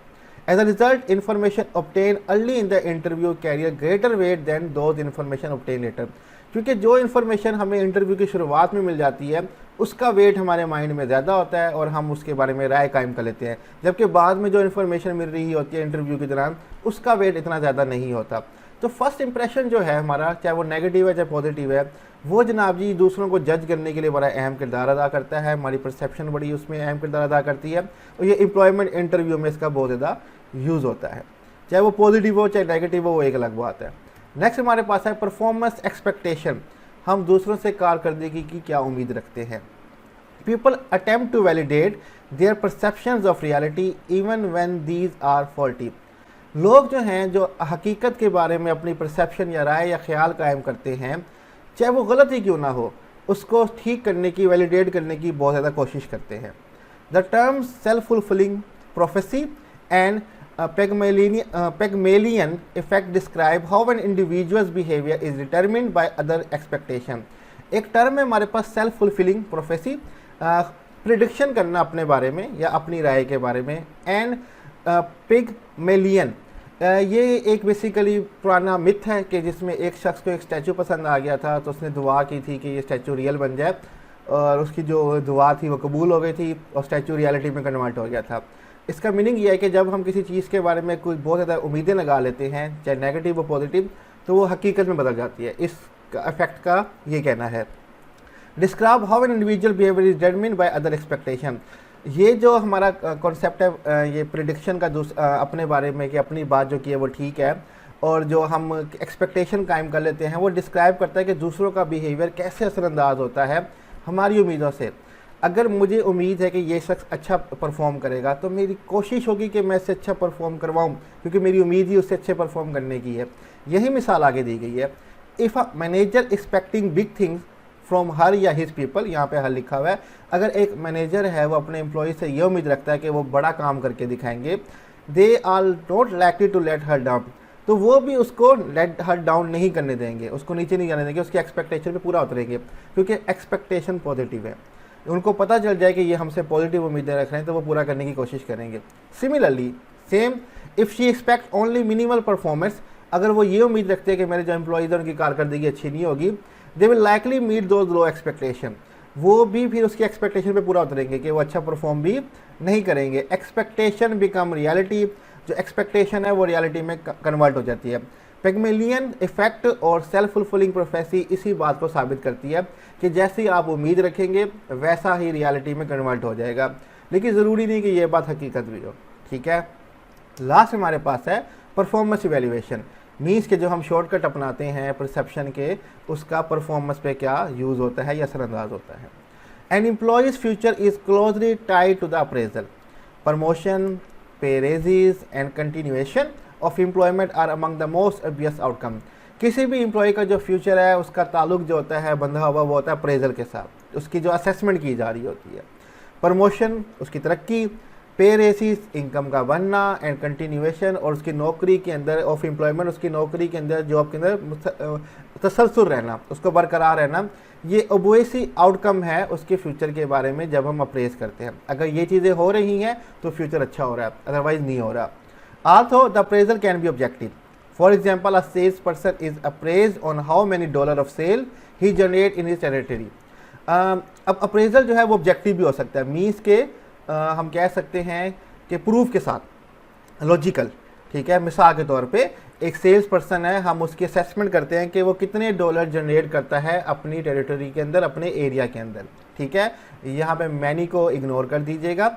As a result information obtain early in the interview carries greater weight than those information obtain later. क्योंकि जो इन्फॉर्मेशन हमें इंटरव्यू की शुरुआत में मिल जाती है उसका वेट हमारे माइंड में ज़्यादा होता है, और हम उसके बारे में राय कायम कर लेते हैं, जबकि बाद में जो इन्फॉर्मेशन मिल रही होती है इंटरव्यू के दौरान उसका वेट इतना ज़्यादा नहीं होता। तो फर्स्ट इंप्रेशन जो है हमारा, चाहे वो नेगेटिव है चाहे पॉजिटिव है, वो जनाब जी दूसरों को जज करने के लिए बड़ा अहम किरदार अदा करता है। हमारी परसेप्शन बड़ी उसमें अहम किरदार अदा करती है, और ये एम्प्लॉयमेंट इंटरव्यू में इसका बहुत ज़्यादा यूज़ होता है। चाहे वो पॉजिटिव हो चाहे नेगेटिव हो, वो एक अलग बात है। नेक्स्ट हमारे पास है परफॉर्मेंस एक्सपेक्टेशन। हम दूसरों से कारकर्दगी की क्या उम्मीद रखते हैं। People attempt to validate their perceptions of reality even when these are faulty. लोग जो हैं जो हकीकत के बारे में अपनी परसेप्शन या राय या ख्याल कायम करते हैं, चाहे वो गलत ही क्यों ना हो, उसको ठीक करने की, वैलिडेट करने की बहुत ज़्यादा कोशिश करते हैं। The term self fulfilling prophecy and Pygmalion effect describe how an individual's behavior is determined by other expectation। एक टर्म है हमारे पास सेल्फ फुलफिलिंग प्रोफेसी, प्रिडिक्शन करना अपने बारे में या अपनी राय के बारे में, एंड पिगमेलियन, ये एक बेसिकली पुराना मिथ है कि जिसमें एक शख्स को एक स्टैचू पसंद आ गया था, तो उसने दुआ की थी कि ये स्टैचू रियल बन जाए, और उसकी जो दुआ थी वो कबूल हो गई थी और स्टैचू रियलिटी में कन्वर्ट हो गया था। इसका मीनिंग ये है कि जब हम किसी चीज़ के बारे में कोई बहुत ज़्यादा उम्मीदें लगा लेते हैं, चाहे नेगेटिव और पॉजिटिव, तो वो हकीकत में बदल जाती है। इस इफेक्ट का ये कहना है। Describe how an individual behaviour is determined by other expectation. ये जो हमारा कॉन्सेप्ट है, ये प्रिडिक्शन का अपने बारे में कि अपनी बात जो की है वो ठीक है, और जो हम एक्सपेक्टेशन कायम कर लेते हैं, वो डिस्क्राइब करता है कि दूसरों का बिहेवियर कैसे असरअंदाज होता है हमारी उम्मीदों से। अगर मुझे उम्मीद है कि ये शख्स अच्छा परफॉर्म करेगा, तो मेरी कोशिश होगी कि मैं इससे अच्छा परफॉर्म करवाऊँ, क्योंकि मेरी उम्मीद ही उससे अच्छे परफॉर्म करने की है। यही मिसाल आगे दी गई है। If a manager expecting big things from her या हिज पीपल, यहाँ पे हर लिखा हुआ है, अगर एक मैनेजर है वो अपने एम्प्लॉय से ये उम्मीद रखता है कि वो बड़ा काम करके दिखाएंगे, they are not likely to let her down, तो वो भी उसको लेट हर डाउन नहीं करने देंगे, उसको नीचे नहीं जाने देंगे, उसकी एक्सपेक्टेशन पे पूरा उतरेंगे, क्योंकि एक्सपेक्टेशन पॉजिटिव है। उनको पता चल जाए कि ये हमसे पॉजिटिव उम्मीदें रख रहे हैं तो वो पूरा करने की कोशिश करेंगे। Similarly same, if she expect only minimal performance, अगर वो ये उम्मीद रखते हैं कि मेरे जो एम्प्लॉइज़ हैं उनकी कारकर्दगी अच्छी नहीं होगी, they will likely meet those low expectation, वो भी फिर उसकी एक्सपेक्टेशन पे पूरा उतरेंगे कि वो अच्छा परफॉर्म भी नहीं करेंगे। एक्सपेक्टेशन बिकम रियलिटी, जो एक्सपेक्टेशन है वो रियलिटी में कन्वर्ट हो जाती है। पिग्मेलियन इफेक्ट और सेल्फ फुलफिलिंग प्रोफेसी इसी बात को साबित करती है कि जैसी आप उम्मीद रखेंगे वैसा ही रियलिटी में कन्वर्ट हो जाएगा, लेकिन ज़रूरी नहीं कि ये बात हकीकत भी हो। ठीक है, लास्ट हमारे पास है परफॉर्मेंस इवैल्यूएशन, मीन्स के जो हम शॉर्टकट अपनाते हैं परसेप्शन के, उसका परफॉर्मेंस पे क्या यूज़ होता है या असरअंदाज होता है। An employee's future is closely tied to the appraisal, promotion, pay raises and continuation of employment are among the most obvious outcome. किसी भी एम्प्लॉय का जो फ्यूचर है उसका ताल्लुक जो होता है बंधा हुआ वो होता है अप्रेजल के साथ, उसकी जो असेसमेंट की जा रही होती है। प्रमोशन उसकी तरक्की, पे रेसिस इनकम का बनना, एंड कंटिन्यूएशन और उसकी नौकरी के अंदर ऑफ एम्प्लॉयमेंट, उसकी नौकरी के अंदर जॉब के अंदर तसलसल रहना, उसको बरकरार रहना, ये ओबेसी आउटकम है उसके फ्यूचर के बारे में जब हम अप्रेज करते हैं। अगर ये चीज़ें हो रही हैं तो फ्यूचर अच्छा हो रहा है, अदरवाइज नहीं हो रहा। Also the appraisal can be objective, for example a sales person is appraised on how many dollar of sale he generate in his territory. अब अप्रेजल जो है वो ऑब्जेक्टिव भी हो सकता है, मीन्स के हम कह सकते हैं कि प्रूफ के साथ, लॉजिकल। ठीक है, मिसाल के तौर पे एक सेल्स पर्सन है, हम उसकी असेसमेंट करते हैं कि वो कितने डॉलर जनरेट करता है अपनी टेरिटरी के अंदर, अपने एरिया के अंदर। ठीक है, यहाँ पे मैनी को इग्नोर कर दीजिएगा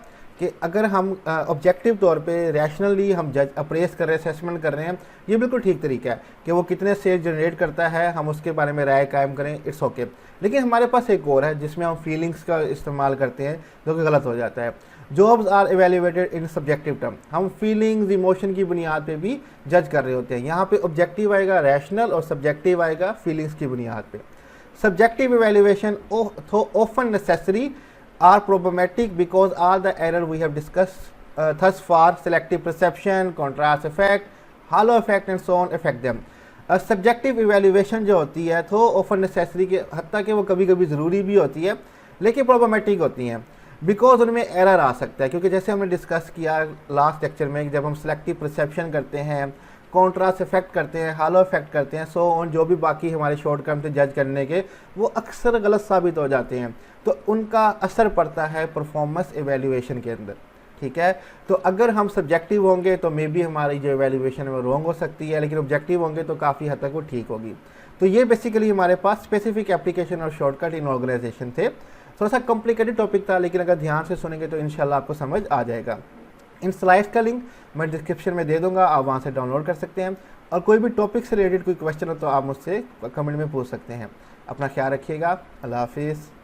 कि अगर हम ऑब्जेक्टिव तौर पे रैशनली हम जज अप्रेस कर रहे हैं, असेसमेंट कर रहे हैं, ये बिल्कुल ठीक तरीका है कि वो कितने सेल्स जनरेट करता है, हम उसके बारे में राय कायम करें, इट्स ओके। लेकिन हमारे पास एक और है जिसमें हम फीलिंग्स का इस्तेमाल करते हैं, जो कि गलत हो जाता है। Jobs are evaluated in subjective term, हम फीलिंग्स इमोशन की बुनियाद पे भी जज कर रहे होते हैं। यहाँ पे ऑब्जेक्टिव आएगा रैशनल और सब्जेक्टिव आएगा फीलिंग्स की बुनियाद पे। Subjective evaluation often necessary are problematic because all the error we have discussed thus far, selective perception, contrast effect, halo effect and so on affect them. Subjective evaluation जो होती है तो often necessary के हत्ता कि वो कभी कभी ज़रूरी भी होती है, लेकिन problematic होती हैं बिकॉज उनमें एरर आ सकता है। क्योंकि जैसे हमने डिस्कस किया लास्ट लेक्चर में, जब हम सेलेक्टिव परसेप्शन करते हैं, कॉन्ट्रास्ट इफेक्ट करते हैं, हालो इफेक्ट करते हैं, सो ऑन, जो भी बाकी हमारे शॉर्ट टर्म थे जज करने के, वो अक्सर गलत साबित हो जाते हैं, तो उनका असर पड़ता है परफॉर्मेंस एवेल्यूएशन के अंदर। ठीक है, तो अगर हम सब्जेक्टिव होंगे तो मे बी हमारी जो एवेल्यूएशन है वो रॉन्ग हो सकती है, लेकिन ऑब्जेक्टिव होंगे तो काफ़ी हद तक वो ठीक होगी। तो ये बेसिकली हमारे पास स्पेसिफिक एप्लीकेशन और शॉर्टकट इन ऑर्गेनाइजेशन थे। थोड़ा सा कॉम्प्लिकेटेड टॉपिक था, लेकिन अगर ध्यान से सुनेंगे तो इंशाल्लाह आपको समझ आ जाएगा। इन स्लाइड्स का लिंक मैं डिस्क्रिप्शन में दे दूंगा, आप वहाँ से डाउनलोड कर सकते हैं, और कोई भी टॉपिक से रिलेटेड कोई क्वेश्चन हो तो आप मुझसे कमेंट में पूछ सकते हैं। अपना ख्याल रखिएगा, अल्लाह हाफिज़।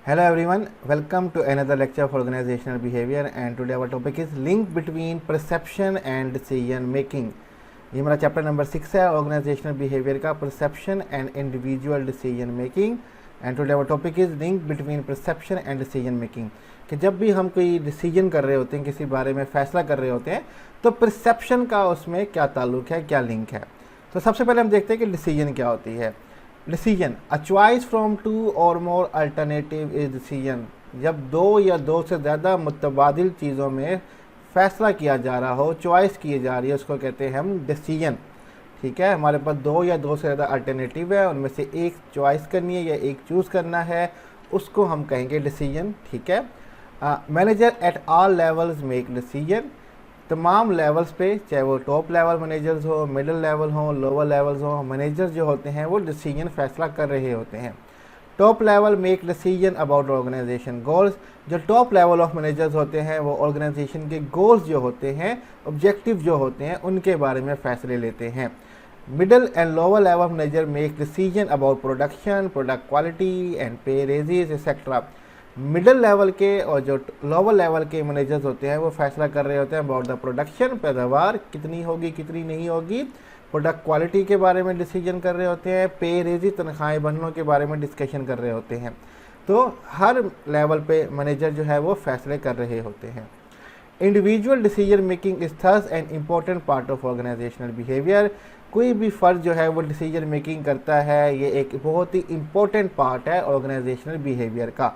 Hello everyone, welcome to another lecture of organizational behavior, and today our topic is link between perception and decision making। ये मेरा चैप्टर नंबर 6 है ऑर्गेनाइजेशनल बिहेवियर का, perception and individual decision making. And today our topic is link between perception and decision making, कि जब भी हम कोई decision कर रहे होते हैं, किसी बारे में फैसला कर रहे होते हैं, तो परसेप्शन का उसमें क्या ताल्लुक है, क्या लिंक है। तो सबसे पहले हम देखते हैं कि डिसीजन क्या होती है। Decision, a choice from two or more alternative is decision. जब दो या दो से ज़्यादा मुतबादिल चीज़ों में फैसला किया जा रहा हो, चॉइस की जा रही है, उसको कहते हैं हम डिसीजन। ठीक है, हमारे पास दो या दो से ज़्यादा अल्टरनेटिव है, उनमें से एक चॉइस करनी है या एक चूज़ करना है, उसको हम कहेंगे डिसीजन। ठीक है, manager at all levels make decision. तमाम लेवल्स पे, चाहे वो टॉप लेवल मैनेजर्स हो, मिडिल लेवल हो, लोअर लेवल्स हो, मैनेजर्स जो होते हैं वो डिसीजन फैसला कर रहे होते हैं। Top level make decision about organization goals. जो टॉप लेवल ऑफ मैनेजर्स होते हैं वो ऑर्गेनाइजेशन के गोल्स जो होते हैं, ऑब्जेक्टिव जो होते हैं, उनके बारे में फ़ैसले लेते हैं। Middle and lower level manager make decision about production, product quality and पे रेजेस एक्सेट्रा। मिडिल लेवल के और जो लोअर लेवल के मैनेजर्स होते हैं वो फैसला कर रहे होते हैं अबाउट द प्रोडक्शन, पैदावार कितनी होगी कितनी नहीं होगी, प्रोडक्ट क्वालिटी के बारे में डिसीजन कर रहे होते हैं, पे रेजी तनख्वाहें बढ़ने के बारे में डिस्कशन कर रहे होते हैं। तो हर लेवल पे मैनेजर जो है वो फैसले कर रहे होते हैं। Individual decision making is thus an important part of organisational behaviour. कोई भी फ़र्द जो है वो डिसीजन मेकिंग करता है, ये एक बहुत ही इम्पोर्टेंट पार्ट है ऑर्गेनाइजेशनल बिहेवियर का।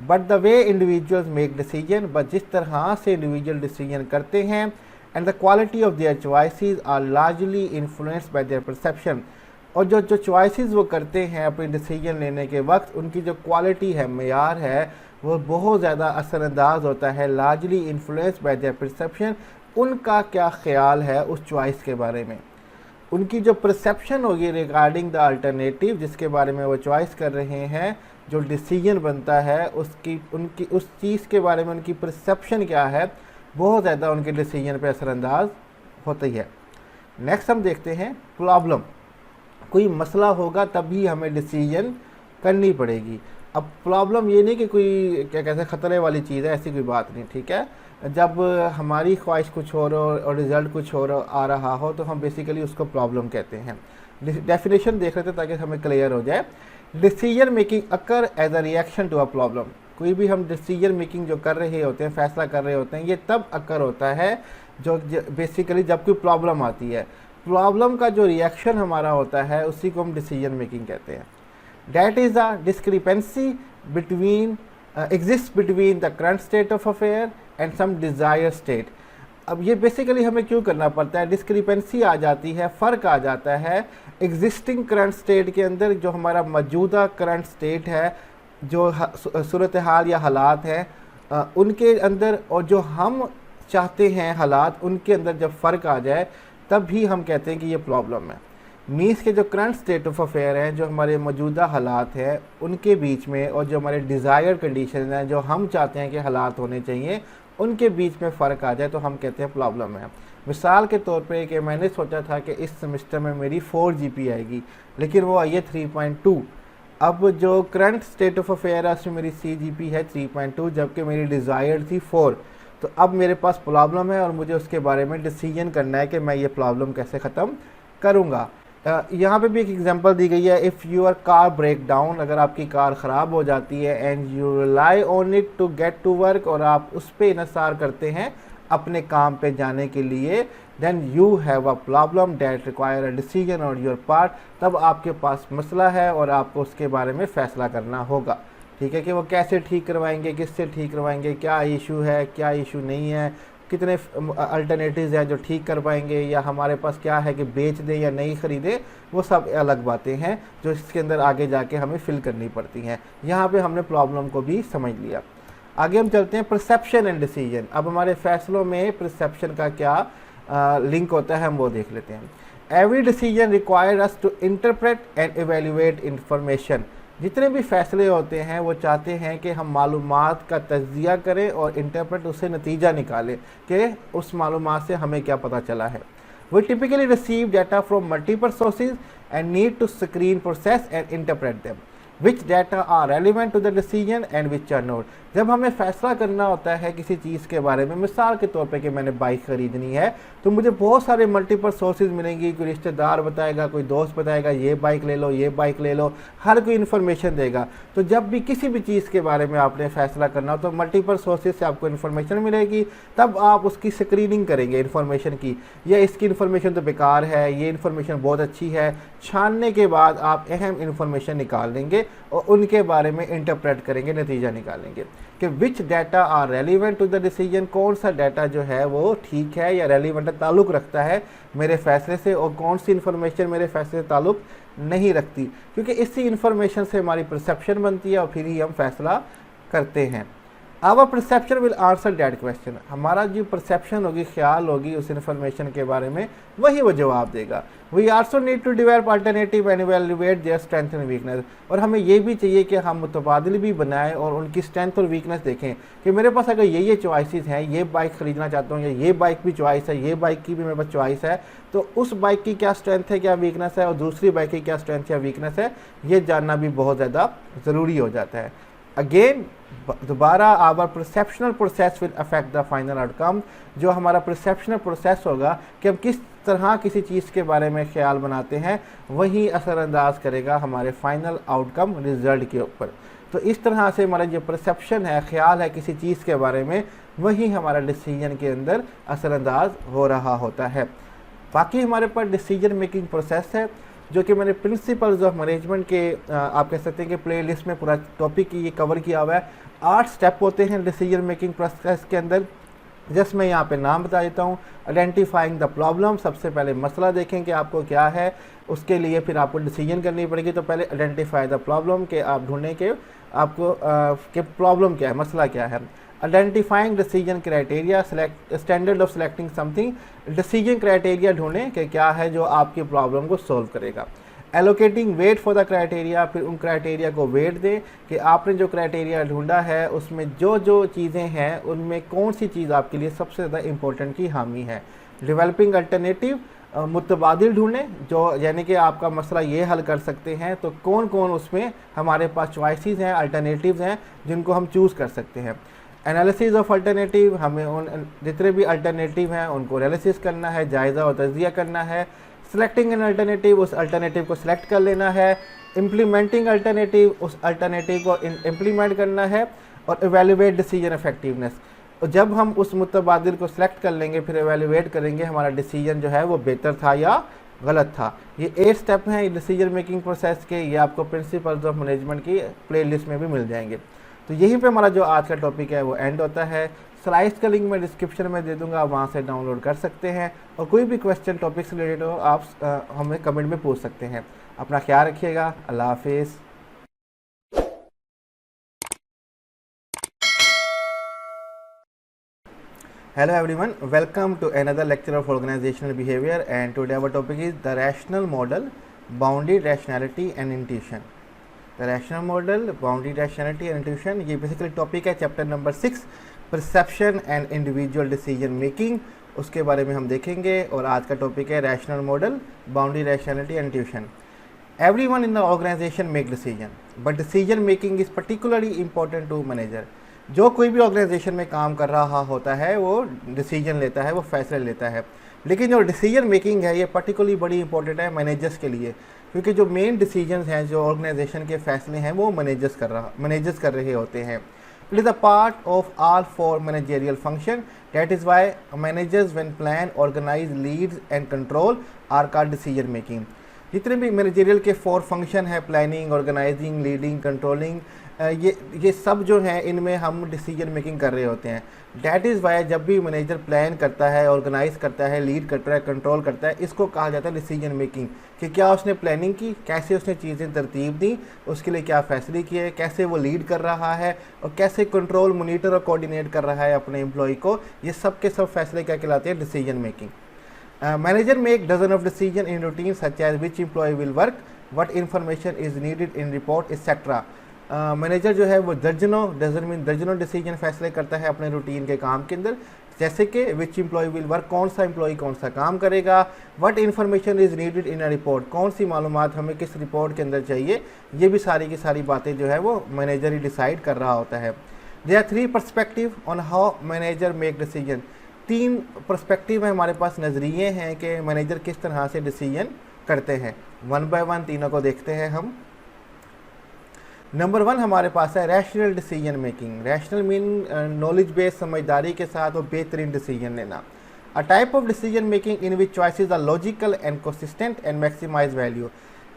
But the way individuals make decision, but जिस तरह से इंडिविजुअल डिसीजन करते हैं and the quality of their choices are largely influenced by their perception. और जो चॉइसेस वो करते हैं अपनी डिसीजन लेने के वक्त, उनकी जो क्वालिटी है, मेयार है, वो बहुत ज़्यादा असरअंदाज होता है, largely influenced by their perception. उनका क्या ख्याल है उस चॉइस के बारे में, उनकी जो परसेप्शन होगी रिगार्डिंग द अल्टरनेटिव जिसके बारे में वो चॉइस कर रहे हैं, जो डिसीजन बनता है उसकी उनकी उस चीज़ के बारे में उनकी परसेप्शन क्या है, बहुत ज़्यादा उनके डिसीजन पे असरअंदाज होती है। नेक्स्ट हम देखते हैं प्रॉब्लम। कोई मसला होगा तभी हमें डिसीजन करनी पड़ेगी। अब प्रॉब्लम ये नहीं कि कोई क्या कहते हैं ख़तरे वाली चीज़ है, ऐसी कोई बात नहीं, ठीक है। जब हमारी ख्वाहिश कुछ हो और रिज़ल्ट कुछ और आ रहा हो तो हम बेसिकली उसको प्रॉब्लम कहते हैं। डेफिनेशन देख रहे थे ताकि हमें क्लियर हो जाए। Decision making occur as a reaction to a problem. कोई भी हम डिसीजन मेकिंग जो कर रहे होते हैं, फैसला कर रहे होते हैं, ये तब अकर होता है जो बेसिकली जब कोई प्रॉब्लम आती है। प्रॉब्लम का जो रिएक्शन हमारा होता है उसी को हम डिसीजन मेकिंग कहते हैं। That is a discrepancy between exists between the current state of affair and some desired state। अब ये बेसिकली हमें क्यों करना पड़ता है, डिस्क्रिपेंसी आ जाती है, फ़र्क आ जाता है एग्जिस्टिंग करंट स्टेट के अंदर, जो हमारा मौजूदा करंट स्टेट है, जो सूरत हाल या हालात हैं उनके अंदर, और जो हम चाहते हैं हालात, उनके अंदर जब फ़र्क आ जाए तब भी हम कहते हैं कि ये प्रॉब्लम है। मीन्स के जो करंट स्टेट ऑफ अफेयर हैं, जो हमारे मौजूदा हालात हैं उनके बीच में, और जो हमारे डिज़ायर्ड कंडीशन हैं, जो हम चाहते हैं कि हालात होने चाहिए, उनके बीच में फ़र्क आ जाए तो हम कहते हैं प्रॉब्लम है। मिसाल के तौर पे कि मैंने सोचा था कि इस सेमेस्टर में मेरी 4 GP आएगी, लेकिन वो आई है 3.2। अब जो करंट स्टेट ऑफ अफेयर है उसमें मेरी CGP है 3.2, जबकि मेरी डिज़ायर्ड थी 4। तो अब मेरे पास प्रॉब्लम है और मुझे उसके बारे में डिसीजन करना है कि मैं ये प्रॉब्लम कैसे ख़त्म करूँगा। यहाँ पे भी एक एग्जांपल दी गई है, if your car break down, अगर आपकी कार ख़राब हो जाती है, and you rely on it to get to work, और आप उस पर इन्हिसार करते हैं अपने काम पे जाने के लिए, then you have a problem that require a decision on your part. तब आपके पास मसला है और आपको उसके बारे में फ़ैसला करना होगा, ठीक है, कि वो कैसे ठीक करवाएंगे, किससे ठीक करवाएंगे, क्या इशू है, क्या इशू नहीं है, कितने अल्टरनेटिव्स हैं जो ठीक कर पाएंगे, या हमारे पास क्या है कि बेच दें या नहीं ख़रीदें, वो सब अलग बातें हैं जो इसके अंदर आगे जाके हमें फिल करनी पड़ती हैं। यहाँ पे हमने प्रॉब्लम को भी समझ लिया। आगे हम चलते हैं परसेप्शन एंड डिसीजन। अब हमारे फैसलों में परसेप्शन का क्या लिंक होता है हम वो देख लेते हैं। Every decision require us to interpret and evaluate information. जितने भी फैसले होते हैं वो चाहते हैं कि हम मालूमात का तज्जिया करें और इंटरप्रेट उससे नतीजा निकालें कि उस मालूमात से हमें क्या पता चला है। We typically receive data from multiple sources and need to screen, process and interpret them, which data are relevant to the decision and which are not. जब हमें फैसला करना होता है किसी चीज़ के बारे में, मिसाल के तौर पे कि मैंने बाइक ख़रीदनी है, तो मुझे बहुत सारे मल्टीपल सोर्सेज मिलेंगी, कोई रिश्तेदार बताएगा, कोई दोस्त बताएगा ये बाइक ले लो, ये बाइक ले लो, हर कोई इन्फॉर्मेशन देगा। तो जब भी किसी भी चीज़ के बारे में आपने फ़ैसला करना हो तो मल्टीपल सोर्सेज से आपको इन्फॉर्मेशन मिलेगी, तब आप उसकी स्क्रीनिंग करेंगे इन्फॉर्मेशन की, या इसकी इन्फॉर्मेशन तो बेकार है, ये इन्फॉर्मेशन बहुत अच्छी है। छानने के बाद आप अहम इन्फॉर्मेशन निकाल देंगे और उनके बारे में इंटरप्रेट करेंगे, नतीजा निकालेंगे कि which data are relevant to the decision, कौन सा डाटा जो है वो ठीक है या रेलिवेंट ताल्लुक़ रखता है मेरे फैसले से, और कौन सी इन्फॉर्मेशन मेरे फैसले से ताल्लुक़ नहीं रखती, क्योंकि इसी इन्फॉर्मेशन से हमारी परसेप्शन बनती है और फिर ही हम फैसला करते हैं। Our perception will answer that question. हमारा जो परसेप्शन होगी, ख्याल होगी उस इन्फॉर्मेशन के बारे में, वही वो जवाब देगा। We also need to develop alternative and evaluate their strength and weakness. और हमें ये भी चाहिए कि हम मुतबादिल भी बनाएं और उनकी स्ट्रेंथ और वीकनेस देखें कि मेरे पास अगर ये चॉइसेस हैं, ये बाइक ख़रीदना चाहता हूँ, या ये बाइक भी चॉइस है, ये बाइक की भी मेरे पास चॉइस है, तो उस बाइक की क्या स्ट्रेंथ है, क्या वीकनेस है, और दूसरी बाइक की क्या स्ट्रेंथ या वीकनेस है, ये जानना भी बहुत ज़्यादा ज़रूरी हो जाता है। अगेन दोबारा our perceptual process will affect the final outcome. जो हमारा परसेप्शनल प्रोसेस होगा कि हम किस तरह किसी चीज़ के बारे में ख्याल बनाते हैं, वही असरअंदाज करेगा हमारे फाइनल आउटकम रिजल्ट के ऊपर। तो इस तरह से हमारा जो परसेप्शन है, ख्याल है किसी चीज़ के बारे में, वही हमारा डिसीजन के अंदर असरअंदाज हो रहा होता है। बाकी हमारे पास डिसीजन मेकिंग प्रोसेस है, जो कि मैंने प्रिंसिपल्स ऑफ मैनेजमेंट के आप कह सकते हैं कि प्ले लिस्ट में पूरा टॉपिक ये कवर किया हुआ है। 8 स्टेप होते हैं डिसीजन मेकिंग प्रोसेस के अंदर। जस्ट मैं यहाँ पे नाम बता देता हूँ। आइडेंटिफाइंग द प्रॉब्लम, सबसे पहले मसला देखें कि आपको क्या है, उसके लिए फिर आपको डिसीजन करनी पड़ेगी। तो पहले आइडेंटिफाई द प्रॉब्लम, के आप ढूंढें कि आपको कि प्रॉब्लम क्या है, मसला क्या है। Identifying decision criteria, standard of selecting something, decision criteria ढूंढें कि क्या है जो आपकी प्रॉब्लम को सोल्व करेगा। Allocating weight for the criteria, फिर उन क्राइटेरिया को वेट दें कि आपने जो क्राइटेरिया ढूंढा है उसमें जो जो चीज़ें हैं उनमें कौन सी चीज़ आपके लिए सबसे ज़्यादा इंपॉर्टेंट की हामी है। डेवलपिंग अल्टरनेटिव, मुतबादिल ढूंढें जो यानी कि आपका मसला ये हल कर सकते हैं, तो कौन कौन उसमें हमारे पास चॉइसेस हैं, अल्टरनेटिव्स हैं जिनको हम चूज़ कर सकते हैं। एनालिसिस ऑफ अल्टरनेटिव, हमें उन जितने भी अल्टरनेटिव हैं उनको एनालिसिस करना है, जायज़ा और तजिया करना है। सेलेक्टिंग एन अल्टरनेटिव, उस अल्टरनेटिव को सिलेक्ट कर लेना है। इम्प्लीमेंटिंग अल्टरनेटिव, उस अल्टरनेटिव को इम्प्लीमेंट करना है। और एवेल्युएट डिसीजन इफेक्टिवनेस, और जब हम उस मुतबादिल को सिलेक्ट कर लेंगे फिर एवेल्युएट करेंगे हमारा डिसीजन जो है वो बेहतर था या गलत था। ये 8 स्टेप हैं डिसीजन मेकिंग प्रोसेस के, ये आपको प्रिंसिपल्स ऑफ मैनेजमेंट की प्लेलिस्ट में भी मिल जाएंगे। तो यहीं पे हमारा जो आज का टॉपिक है वो एंड होता है। स्लाइड्स का लिंक मैं डिस्क्रिप्शन में दे दूंगा, आप वहाँ से डाउनलोड कर सकते हैं। और कोई भी क्वेश्चन टॉपिक से रिलेटेड हो आप हमें कमेंट में पूछ सकते हैं। अपना ख्याल रखिएगा। अल्लाह हाफिज़। Hello everyone, welcome to another lecture of organizational behavior, and today our topic is the rational model, bounded rationality and intuition. The rational model, bounded rationality and intuition, ये बेसिकली टॉपिक है chapter number 6 perception and individual decision making, उसके बारे में हम देखेंगे। और आज का टॉपिक है rational model, boundary rationality and intuition. Everyone in the organization make decision, but decision making is particularly important to manager. जो कोई भी ऑर्गेनाइजेशन में काम कर रहा होता है वो डिसीजन लेता है, वो फैसले लेता है, लेकिन जो डिसीजन मेकिंग है ये पर्टिकुलरली बड़ी इंपॉर्टेंट है मैनेजर्स के लिए, क्योंकि जो मेन डिसीजंस हैं, जो ऑर्गेनाइजेशन के फैसले हैं वो मैनेजर्स कर रहे होते हैं। It is a part of all four managerial function, that is why managers when plan, organize, leads and control are called decision making. जितने भी मैनेजरियल के 4 फंक्शन है, प्लानिंग, ऑर्गेनाइजिंग, लीडिंग, कंट्रोलिंग, ये सब जो है इनमें हम डिसीजन मेकिंग कर रहे होते हैं। डैट इज़ वाई जब भी मैनेजर प्लान करता है, ऑर्गेनाइज करता है, लीड करता है, कंट्रोल करता है, इसको कहा जाता है डिसीजन मेकिंग। कि क्या उसने प्लानिंग की, कैसे उसने चीज़ें तरतीब दी, उसके लिए क्या फैसले किए, कैसे वो लीड कर रहा है और कैसे कंट्रोल, मोनीटर और कोऑर्डिनेट कर रहा है अपने एम्प्लॉय को, ये सब के सब फैसले क्या कहलाते हैं, decision making. Manager make dozen of decision in routine such as which employee will work, what information is needed in report, etc. Manager जो है वो दर्जनों डिसीजन फैसले करता है अपने रूटीन के काम के अंदर, जैसे कि विच एम्प्लॉय विल वर्क, कौन सा एम्प्लॉय कौन सा काम करेगा, what information is needed in a report, कौन सी मालूमात हमें किस रिपोर्ट के अंदर चाहिए, ये भी सारी की सारी बातें जो है वो मैनेजर ही डिसाइड कर रहा होता है। There are 3 perspective on how manager make decision. 3 perspective में हमारे पास नज़रिए हैं कि मैनेजर किस तरह से डिसीजन करते हैं। 1 बाय 1 तीनों को देखते हैं हम। नंबर 1 हमारे पास है rational decision making. Rational mean knowledge based, समझदारी के साथ और बेहतरीन डिसीजन लेना। A type of decision making in which choices are logical and consistent and maximize value.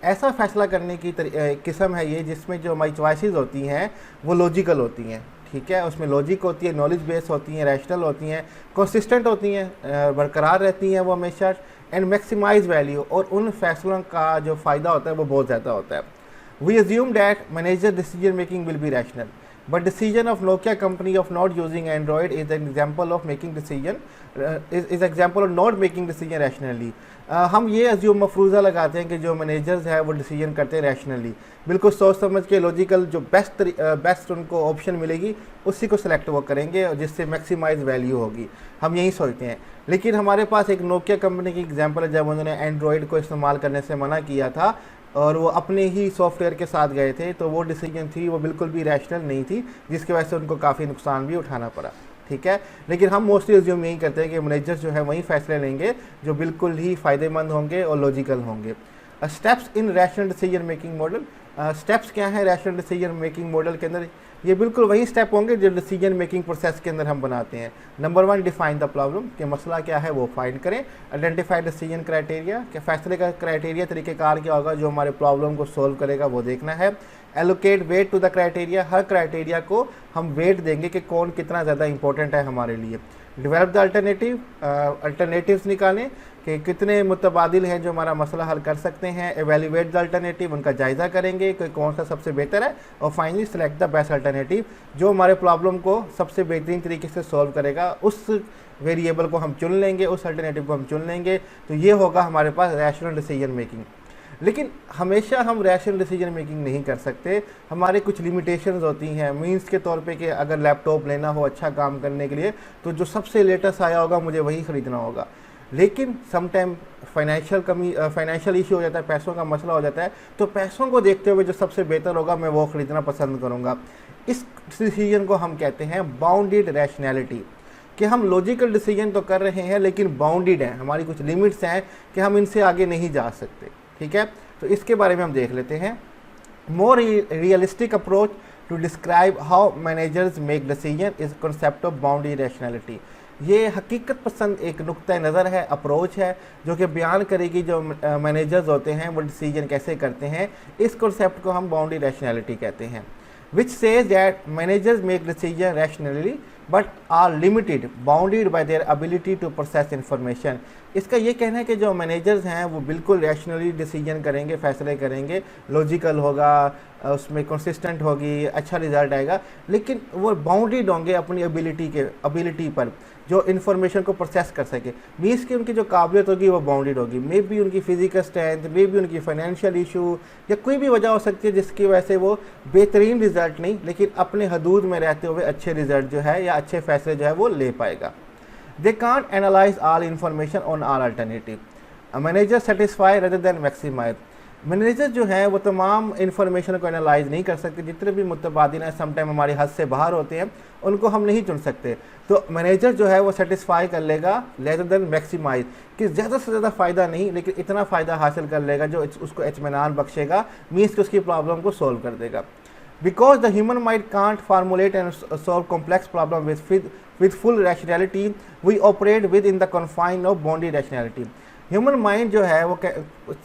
ऐसा फैसला करने की किस्म है ये जिसमें जो हमारी चॉइसेस होती हैं वो लॉजिकल होती हैं, ठीक है, उसमें लॉजिक होती है, नॉलेज बेस होती हैं, रैशनल होती हैं, कंसिस्टेंट होती हैं, बरकरार रहती हैं वो हमेशा, एंड मैक्सिमाइज वैल्यू, और उन फैसलों का जो फ़ायदा होता है वो बहुत ज़्यादा होता है। We assume that manager decision making will be rational, but decision of Nokia company of not using Android is an example of making decision is example of not making decision rationally। हम ये assume मफरूज़ा लगाते हैं कि जो managers है वो decision करते हैं रैशनली, बिल्कुल सोच समझ के लॉजिकल, जो बेस्ट उनको ऑप्शन मिलेगी उसी को सिलेक्ट वो करेंगे और जिससे मैक्सिमाइज वैल्यू होगी, हम यही सोचते हैं। लेकिन हमारे पास एक नोकिया कंपनी की एग्जांपल है, जब उन्होंने एंड्रॉयड को इस्तेमाल करने से मना किया था और वो अपने ही सॉफ्टवेयर के साथ गए थे, तो वो डिसीजन थी वो बिल्कुल भी रैशनल नहीं थी, जिसकी वजह से उनको काफ़ी नुकसान भी उठाना पड़ा, ठीक है। लेकिन हम मोस्टली अज्यूम यही करते हैं कि मैनेजर्स जो है वही फैसले लेंगे जो बिल्कुल ही फ़ायदेमंद होंगे और लॉजिकल होंगे। Steps in rational decision making model, steps क्या है रैशनल डिसीजन मेकिंग मॉडल के अंदर? ये बिल्कुल वही स्टेप होंगे जो डिसीजन मेकिंग प्रोसेस के अंदर हम बनाते हैं। नंबर 1, डिफाइन द प्रॉब्लम, कि मसला क्या है वो फाइंड करें। आइडेंटिफाई डिसीजन क्राइटेरिया, कि फैसले का क्राइटेरिया तरीक़ेकार क्या होगा जो हमारे प्रॉब्लम को सोल्व करेगा वो देखना है। Allocate weight to the criteria, हर क्राइटेरिया को हम वेट देंगे कि कौन कितना ज़्यादा इंपॉर्टेंट है हमारे लिए। डेवलप द अल्टरनेटिव, अल्टरनेटिव्स निकालें कि कितने मुतबादिल हैं जो हमारा मसला हल कर सकते हैं। एवेल्यूएट द अल्टरनेटिव, उनका जायज़ा करेंगे कि कौन सा सबसे बेहतर है। और finally select the best alternative, जो हमारे प्रॉब्लम को सबसे बेहतरीन तरीके से सॉल्व करेगा। उस वेरिएबल को हम चुन लेंगे, उस अल्टरनेटिव को हम चुन लेंगे। तो ये होगा हमारे पास रैशनल डिसीजन मेकिंग। लेकिन हमेशा हम रैशनल डिसीजन मेकिंग नहीं कर सकते, हमारे कुछ लिमिटेशंस होती हैं। मीन्स के तौर पे कि अगर लैपटॉप लेना हो अच्छा काम करने के लिए तो जो सबसे लेटेस्ट आया होगा मुझे वही ख़रीदना होगा। लेकिन समटाइम फाइनेंशियल इशू हो जाता है, पैसों का मसला हो जाता है, तो पैसों को देखते हुए जो सबसे बेहतर होगा मैं वो ख़रीदना पसंद करूँगा। इस डिसीजन को हम कहते हैं बाउंडेड रैशनैलिटी, कि हम लॉजिकल डिसीजन तो कर रहे हैं लेकिन बाउंडेड हैं, हमारी कुछ लिमिट्स हैं कि हम इनसे आगे नहीं जा सकते। ठीक है, तो इसके बारे में हम देख लेते हैं। More realistic approach to describe how managers make decision is concept of boundary rationality. ये हकीकत पसंद एक नुक्ता नज़र है, अप्रोच है, जो कि बयान करेगी जो मैनेजर्स होते हैं वो डिसीजन कैसे करते हैं। इस कॉन्सेप्ट को हम बाउंड्री रैशनैलिटी कहते हैं। which says that managers make decisions rationally but are limited bounded by their ability to process information। इसका ये कहना है कि जो मैनेजर्स हैं वो बिल्कुल रैशनली डिसीजन करेंगे, फैसले करेंगे, लॉजिकल होगा, उसमें कंसिस्टेंट होगी, अच्छा रिजल्ट आएगा, लेकिन वो बाउंडेड होंगे अपनी एबिलिटी पर जो इन्फॉर्मेशन को प्रोसेस कर सके। मीन्स की उनकी जो काबिलियत होगी वो बाउंडेड होगी। मे बी उनकी फिजिकल स्ट्रेंथ, मे बी उनकी फाइनेंशियल इशू या कोई भी वजह हो सकती है जिसकी वजह से वो बेहतरीन रिजल्ट नहीं लेकिन अपने हदूद में रहते हुए अच्छे रिजल्ट जो है या अच्छे फैसले जो है वो ले पाएगा। They can't analyse all information on all alternative. Manager satisfy rather than maximise. Manager जो है वो तमाम इन्फॉर्मेशन को एनालाइज नहीं कर सकते। जितने भी मुतबादिल हैं समटाइम हमारी हद से बाहर होते हैं, उनको हम नहीं चुन सकते। तो मैनेजर जो है वो सेटिस्फाई कर लेगा रेदर देन मैक्सिमाइज, कि ज़्यादा से ज़्यादा फ़ायदा नहीं लेकिन इतना फ़ायदा हासिल कर लेगा जो उसको इत्मीनान बख्शेगा, मीन्स कि उसकी प्रॉब्लम को सोल्व कर देगा। Because the human mind can't formulate and solve complex problem with full rationality, we operate within the confine of boundary rationality। Human mind जो है वो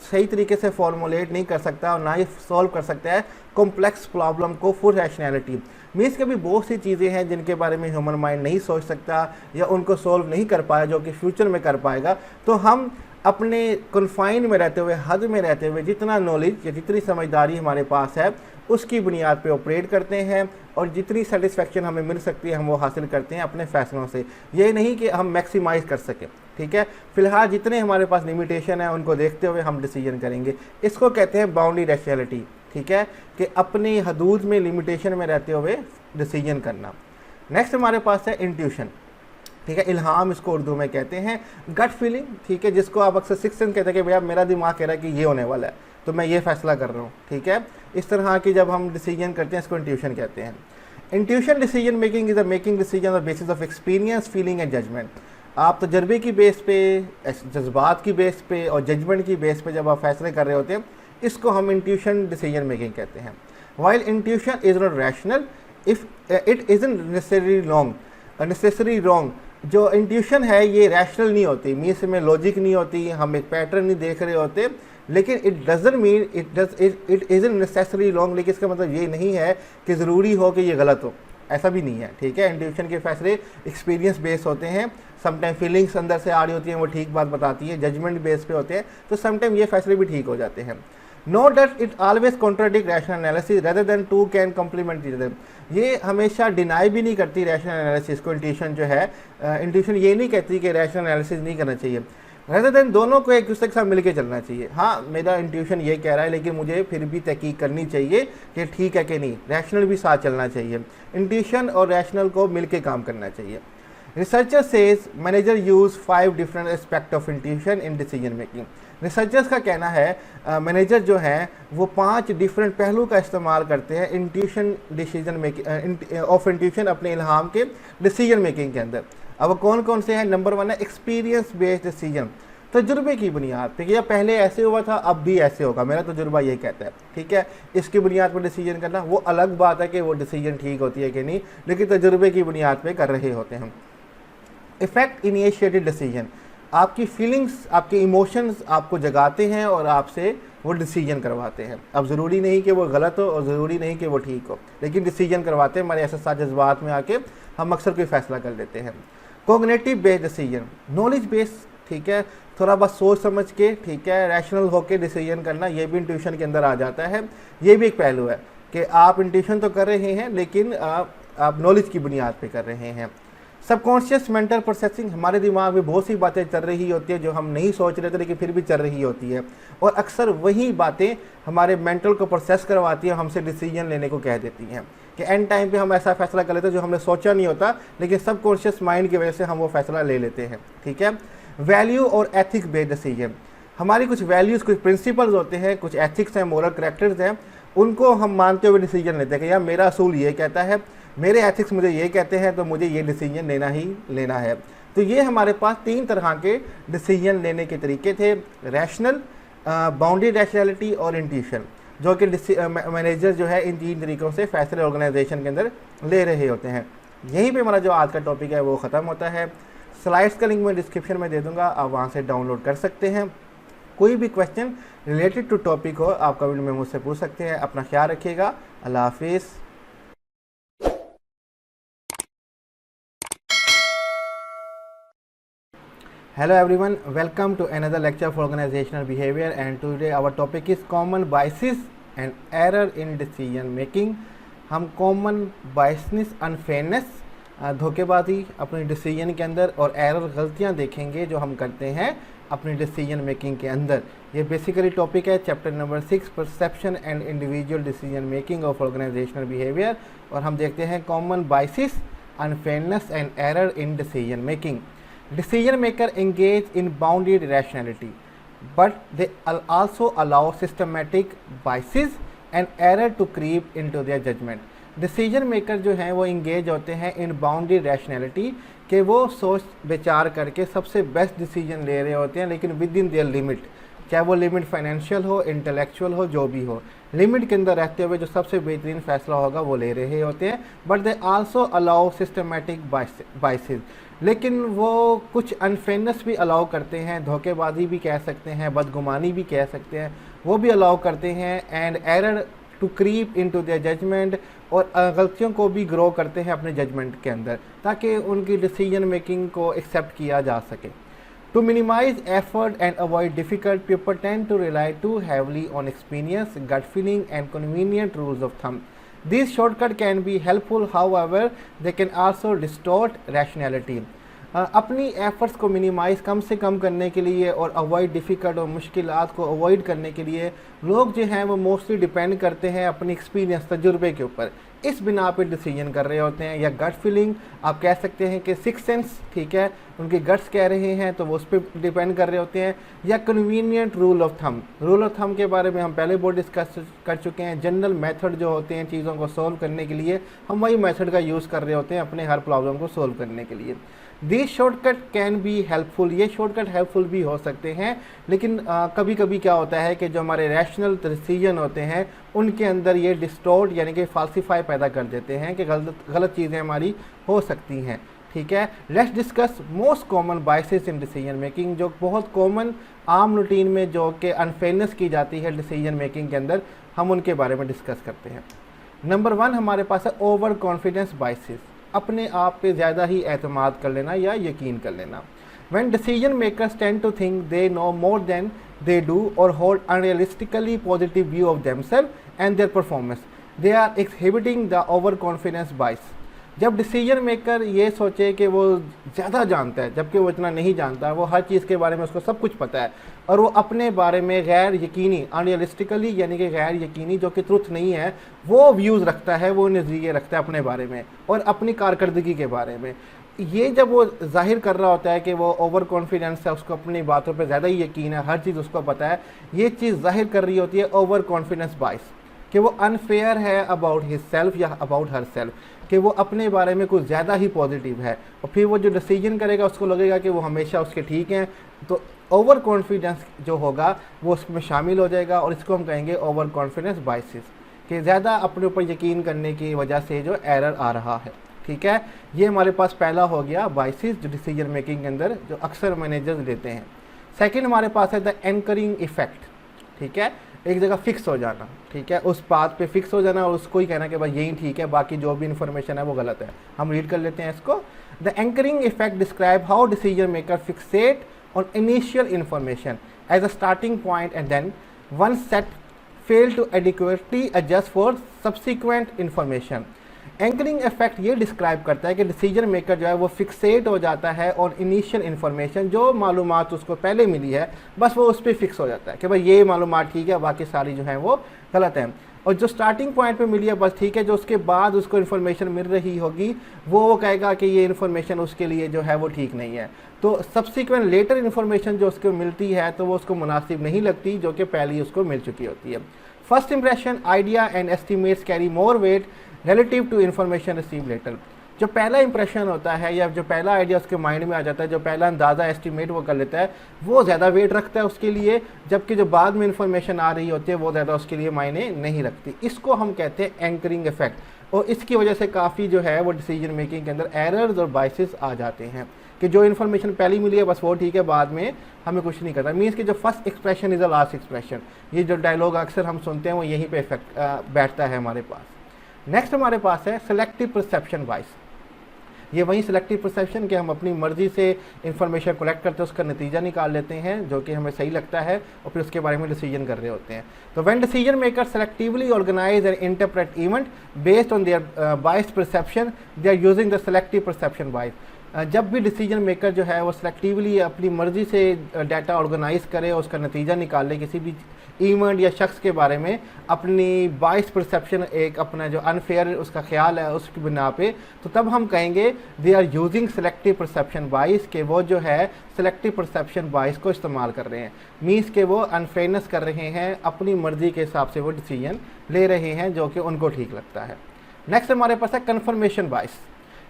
सही तरीके से फॉर्मुलेट नहीं कर सकता और ना ही सॉल्व कर सकता है कॉम्प्लेक्स प्रॉब्लम को फुल रैशनैलिटी। मीन्स के भी बहुत सी चीज़ें हैं जिनके बारे में ह्यूमन माइंड नहीं सोच सकता या उनको सॉल्व नहीं कर पाया जो कि फ्यूचर में कर पाएगा। तो हम अपने कन्फाइन में रहते हुए, हद में रहते हुए जितना नॉलेज या जितनी समझदारी हमारे पास है उसकी बुनियाद पे ऑपरेट करते हैं और जितनी सेटिस्फेक्शन हमें मिल सकती है हम वो हासिल करते हैं अपने फैसलों से। ये नहीं कि हम मैक्सिमाइज़ कर सकें। ठीक है, फिलहाल जितने हमारे पास लिमिटेशन है उनको देखते हुए हम डिसीजन करेंगे। इसको कहते हैं बाउंड्री रैशनैलिटी। ठीक है, कि अपनी हदूद में लिमिटेशन में रहते हुए डिसीजन करना। नेक्स्ट हमारे पास है इंट्यूशन। ठीक है, इल्हाम इसको उर्दू में कहते हैं, गट फीलिंग। ठीक है, जिसको आप अक्सर सिक्स सेंस कहते हैं कि भैया मेरा दिमाग कह रहा है कि ये होने वाला है तो मैं ये फैसला कर रहा हूँ। ठीक है, इस तरह की जब हम डिसीजन करते हैं इसको इंट्यूशन कहते हैं। Intuition decision making is a making decision on the basis of experience, feeling and judgement. आप तजर्बे की बेस पे, जज्बात की बेस पे और जजमेंट की बेस पे जब आप फैसले कर रहे होते हैं इसको हम इंट्यूशन डिसीजन मेकिंग कहते हैं। While intuition is not rational if it isn't necessary wrong. जो इंट्यूशन है ये रैशनल नहीं होती, मीन्स में लॉजिक नहीं होती, हम एक पैटर्न नहीं देख रहे होते, लेकिन it doesn't mean it isn't necessary wrong. लेकिन इसका मतलब ये नहीं है कि ज़रूरी हो कि ये गलत हो, ऐसा भी नहीं है। ठीक है, इंट्यूशन के फैसले एक्सपीरियंस बेस होते हैं, समटाइम फीलिंग्स अंदर से आ रही होती हैं वो ठीक बात बताती है, जजमेंट बेस पे होते हैं, तो समटाइम ये फैसले भी ठीक हो जाते हैं। Know that it always contradict rational analysis rather than two can complement each other. ये हमेशा डिनाई भी नहीं करती रैशनल एनालिसिस को। इंट्यूशन जो है, इंट्यूशन ये नहीं कहती कि रैशनल एनालिसिस नहीं करना चाहिए, रेदर देन दोनों को एक दूसरे के साथ मिलकर चलना चाहिए। हाँ, मेरा इंट्यूशन ये कह रहा है लेकिन मुझे फिर भी तहकीक करनी चाहिए कि ठीक है कि नहीं, रैशनल भी साथ चलना चाहिए। इंट्यूशन और रैशनल को मिलकर काम करना चाहिए। Researcher says manager use 5 different aspect of intuition in decision making. Researchers का कहना है मैनेजर जो हैं वो 5 डिफरेंट पहलू का इस्तेमाल करते हैं intuition decision making of intuition अपने इल्हाम के डिसीजन मेकिंग के अंदर। अब कौन कौन से हैं? नंबर 1 है एक्सपीरियंस बेस्ड डिसीजन। तजुर्बे की बुनियाद पे कि यह पहले ऐसे हुआ था अब भी ऐसे होगा, मेरा तजुर्बा ये कहता है, ठीक है। इसकी बुनियाद पर डिसीजन करना वो अलग बात है कि वो डिसीजन ठीक होती है कि नहीं, लेकिन तजुर्बे की बुनियाद पे कर रहे होते हैं हम। इफेक्ट इनिशिएटेड डिसीजन, आपकी फीलिंग्स, आपके इमोशंस आपको जगाते हैं और आपसे वो डिसीजन करवाते हैं। अब ज़रूरी नहीं कि वो गलत हो और ज़रूरी नहीं कि वो ठीक हो, लेकिन डिसीजन करवाते हैं। हमारे एहसास जज्बात में आके हम अक्सर कोई फैसला कर लेते हैं। Cognitive based decision, knowledge based, ठीक है, थोड़ा बहुत सोच समझ के, ठीक है, रैशनल होकर डिसीजन करना, ये भी इंट्यूशन के अंदर आ जाता है। ये भी एक पहलू है कि आप इंट्यूशन तो कर रहे हैं लेकिन आप नॉलेज की बुनियाद पे कर रहे हैं। सबकॉन्शियस मेंटल प्रोसेसिंग, हमारे दिमाग में बहुत सी बातें चल रही होती है जो हम नहीं सोच रहे थे लेकिन फिर भी चल रही होती है, और अक्सर वही बातें हमारे मेंटल को प्रोसेस करवाती हैं, हमसे डिसीजन लेने को कह देती हैं कि एंड टाइम पे हम ऐसा फैसला कर लेते हैं जो हमने सोचा नहीं होता, लेकिन सबकॉन्शियस माइंड की वजह से हम वो फैसला ले लेते हैं, ठीक है। वैल्यू और एथिक्स बेस्ड डिसीजन, हमारी कुछ वैल्यूज़, कुछ प्रिंसिपल्स होते हैं, कुछ एथिक्स हैं, मोरल करैक्टर्स हैं, उनको हम मानते हुए डिसीजन लेते हैं कि यार मेरा असूल ये कहता है, मेरे एथिक्स मुझे ये कहते हैं, तो मुझे ये डिसीजन लेना ही लेना है। तो ये हमारे पास 3 तरह के डिसीजन लेने के तरीके थे, रैशनल, बाउंड्री रैशनैलिटी और इंट्यूशन, जो कि मैनेजर जो है इन 3 तरीक़ों से फैसले ऑर्गेनाइजेशन के अंदर ले रहे होते हैं। यहीं पे हमारा जो आज का टॉपिक है वो ख़त्म होता है। स्लाइड्स का लिंक मैं डिस्क्रिप्शन में दे दूँगा, आप वहाँ से डाउनलोड कर सकते हैं। कोई भी क्वेश्चन रिलेटेड टू टॉपिक हो आप कमेंट में मुझसे पूछ सकते हैं। अपना ख्याल रखिएगा, अल्लाह हाफिज़। Hello everyone, welcome to another lecture of organizational behavior, and today our topic is common biases and error in decision making। हम common biasness, unfairness, धोखेबाजी अपनी डिसीजन के अंदर और एरर, गलतियां देखेंगे जो हम करते हैं अपनी डिसीजन मेकिंग के अंदर। ये बेसिकली टॉपिक है chapter number 6, perception and individual decision making of organisational behaviour, और हम देखते हैं common biases, unfairness and error in decision making. Decision maker engage in bounded rationality, but they also allow systematic biases and error to creep into their judgment। Decision maker जो हैं वो engage होते हैं इन boundary rationality, कि वो सोच विचार करके सबसे बेस्ट डिसीजन ले रहे होते हैं, लेकिन विद इन देयर लिमिट, चाहे वो लिमिट फाइनेंशियल हो, इंटेलेक्चुअल हो, जो भी हो, लिमिट के अंदर रहते हुए जो सबसे बेहतरीन फैसला होगा वो ले रहे होते हैं। But they also allow systematic biases, लेकिन वो कुछ अनफेयरनेस भी अलाउ करते हैं, धोखेबाजी भी कह सकते हैं, बदगुमानी भी कह सकते हैं, वो भी अलाउ करते हैं। And error to creep into their judgement, और गलतियों को भी ग्रो करते हैं अपने जजमेंट के अंदर, ताकि उनकी डिसीजन मेकिंग को एक्सेप्ट किया जा सके। To minimize effort and avoid difficult, people tend to rely too heavily on experience, gut feeling, and convenient rules of thumb। These shortcuts can be helpful, however, they can also distort rationality। अपनी efforts को minimise, कम से कम करने के लिए और avoid difficult और मुश्किलात को अवॉइड करने के लिए लोग जो हैं वो मोस्टली डिपेंड करते हैं अपनी एक्सपीरियंस, तजुर्बे के ऊपर। इस बिना पे डिसीजन कर रहे होते हैं, या गट फीलिंग आप कह सकते हैं कि सिक्स सेंस, ठीक है, उनके गट्स कह रहे हैं तो वो उस पर डिपेंड कर रहे होते हैं। या convenient rule of thumb, rule of thumb के बारे में हम पहले बहुत डिस्कस कर चुके हैं। जनरल मेथड जो होते हैं चीज़ों को सॉल्व करने के लिए, हम वही मेथड का यूज़ कर रहे होते हैं अपने हर प्रॉब्लम को सॉल्व करने के लिए। This shortcut can be helpful, ये शॉर्टकट हेल्पफुल भी हो सकते हैं, लेकिन कभी कभी क्या होता है कि जो हमारे रैशनल डिसीजन होते हैं उनके अंदर ये डिस्टॉर्ट यानी कि फाल्सीफाई पैदा कर देते हैं कि गलत चीज़ें हमारी हो सकती हैं, ठीक है। Let's discuss most common biases in decision making, जो बहुत कॉमन आम रूटीन में जो कि अनफेयरनेस की जाती है डिसीजन मेकिंग के अंदर, हम उनके बारे में डिस्कस करते हैं। नंबर 1 हमारे पास है ओवर कॉन्फिडेंस बाइसेस, अपने आप पे ज़्यादा ही एतमाद कर लेना या यकीन कर लेना। When decision makers tend to think they know more than they do or hold unrealistically positive view of themselves and their performance, they are exhibiting the overconfidence bias। जब डिसीजन मेकर ये सोचे कि वो ज़्यादा जानता है जबकि वो इतना नहीं जानता, वो हर चीज़ के बारे में उसको सब कुछ पता है, और वो अपने बारे में गैर यकीनी, अनरियलिस्टिकली यानी कि गैर यकीनी, जो कि ट्रुथ नहीं है, वो व्यूज़ रखता है, वो नज़रिए रखता है अपने बारे में और अपनी कारकर्दगी के बारे में। ये जब वो जाहिर कर रहा होता है कि वो ओवर कॉन्फिडेंस है, उसको अपनी बातों पे ज़्यादा ही यकीन है, हर चीज़ उसको पता है, ये चीज़ जाहिर कर रही होती है ओवर कॉन्फिडेंस बाइस। कि वो अनफेयर है अबाउट हिज सेल्फ या अबाउट हर सेल्फ, कि वो अपने बारे में कुछ ज़्यादा ही पॉजिटिव है, और फिर वो जो डिसीजन करेगा उसको लगेगा कि वो हमेशा उसके ठीक हैं, तो ओवर कॉन्फिडेंस जो होगा वो उसमें शामिल हो जाएगा, और इसको हम कहेंगे ओवर कॉन्फिडेंस बाइसेस, कि ज़्यादा अपने ऊपर यकीन करने की वजह से जो एरर आ रहा है। ठीक है, ये हमारे पास पहला हो गया बाइसेस जो डिसीजन मेकिंग के अंदर जो अक्सर मैनेजर्स लेते हैं। सेकंड हमारे पास है द एंकरिंग इफेक्ट। ठीक है, एक जगह फिक्स हो जाना, ठीक है, उस बात पे फिक्स हो जाना और उसको ही कहना कि भाई यही ठीक है, बाकी जो भी इन्फॉर्मेशन है वो गलत है। हम रीड कर लेते हैं इसको। The anchoring effect describe how decision maker fixate on initial information as a starting point and then once set fail to adequately adjust for subsequent information. Anchoring effect ये डिस्क्राइब करता है कि डिसीजन मेकर जो है वो फिक्सेट हो जाता है और इनिशियल इन्फॉर्मेशन जो मालूमात उसको पहले मिली है बस वो उस पर फिक्स हो जाता है कि भाई ये मालूमात ठीक है, बाकी सारी जो है वो गलत है, और जो स्टार्टिंग पॉइंट पे मिली है बस ठीक है, जो उसके बाद उसको इन्फॉर्मेशन मिल रही होगी वो कहेगा कि ये इन्फॉर्मेशन उसके लिए जो है वो ठीक नहीं है। तो सब्सिक्वेंट लेटर इन्फॉर्मेशन जो उसको मिलती है तो वो उसको मुनासिब नहीं लगती जो कि पहले उसको मिल चुकी होती है। First impression idea and estimates carry more weight relative to information receive later. जो पहला इंप्रेशन होता है या जो पहला आइडिया उसके माइंड में आ जाता है, जो पहला अंदाज़ा एस्टिमेट वो कर लेता है, वो ज़्यादा वेट रखता है उसके लिए, जबकि जो बाद में इन्फॉर्मेशन आ रही होती है वो ज़्यादा उसके लिए मायने नहीं रखती। इसको हम कहते हैं एंकरिंग इफेक्ट, और इसकी वजह से काफ़ी जो है वो डिसीजन मेकिंग के अंदर एरर्स और बाइसेस आ जाते हैं कि जो इन्फॉर्मेशन पहले मिली है बस वो ठीक है, बाद में हमें कुछ नहीं करता। मीन्स कि जो first expression is the last expression, ये जो डायलॉग अक्सर हम सुनते हैं वो यहीं पे इफेक्ट बैठता है हमारे पास। नेक्स्ट हमारे पास है सेलेक्टिव परसेप्शन बाइस। ये वही सेलेक्टिव परसेप्शन कि हम अपनी मर्जी से इंफॉर्मेशन कलेक्ट करते हैं, उसका नतीजा निकाल लेते हैं जो कि हमें सही लगता है और फिर उसके बारे में डिसीजन कर रहे होते हैं। तो when decision maker selectively organise and interpret event based on their biased perception they are using the selective perception bias. जब भी डिसीजन मेकर जो है वो सेलेक्टिवली अपनी मर्जी से डाटा ऑर्गेनाइज करे और उसका नतीजा निकाले किसी भी इवेंट या शख्स के बारे में, अपनी बाइस परसेप्शन एक अपना जो अनफेयर उसका ख्याल है उसकी बिना पे, तो तब हम कहेंगे they are using selective perception bias, के वो जो है सेलेक्टिव परसेप्शन बाइस को इस्तेमाल कर रहे हैं। मीन्स के वो अनफेयरनेस कर रहे हैं, अपनी मर्जी के हिसाब से वो डिसीजन ले रहे हैं जो कि उनको ठीक लगता है। नेक्स्ट हमारे पास है कन्फर्मेशन बाइस।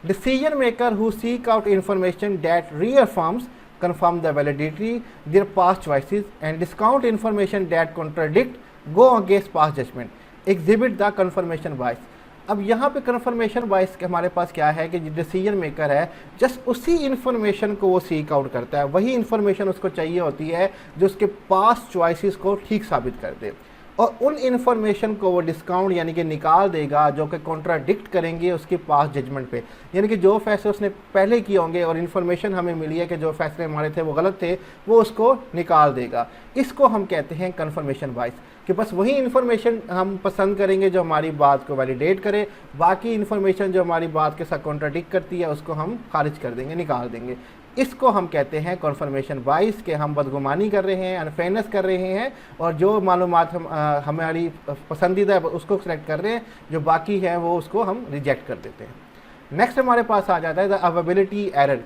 Decision maker who seek out information that reaffirms, confirm the validity their past choices and discount information that contradict, go against past judgment, exhibit the confirmation bias। अब यहाँ पे कन्फर्मेशन बाइस के हमारे पास क्या है कि डिसीजन मेकर है जस्ट उसी इन्फॉर्मेशन को वो सीक आउट करता है, वही इन्फॉर्मेशन उसको चाहिए होती है जो उसके पास्ट चॉइसेस को ठीक साबित कर दे, और उन इन्फॉर्मेशन को वो डिस्काउंट यानी कि निकाल देगा जो कि कॉन्ट्राडिक्ट करेंगे उसके पास जजमेंट पे, यानी कि जो फैसले उसने पहले किए होंगे और इन्फॉर्मेशन हमें मिली है कि जो फैसले हमारे थे वो गलत थे, वो उसको निकाल देगा। इसको हम कहते हैं कन्फर्मेशन बाइस, कि बस वही इन्फॉर्मेशन हम पसंद करेंगे जो हमारी बात को वैलिडेट करे, बाकी इन्फॉर्मेशन जो हमारी बात के साथ कॉन्ट्राडिक्ट करती है उसको हम खारिज कर देंगे, निकाल देंगे। इसको हम कहते हैं कन्फर्मेशन बाइस, के हम बदगुमानी कर रहे हैं, अनफेयरनेस कर रहे हैं, और जो मालूमात हम हमारी पसंदीदा है उसको सेलेक्ट कर रहे हैं, जो बाकी है वो उसको हम रिजेक्ट कर देते हैं। नेक्स्ट हमारे पास आ जाता है द अवेलेबिलिटी एरर।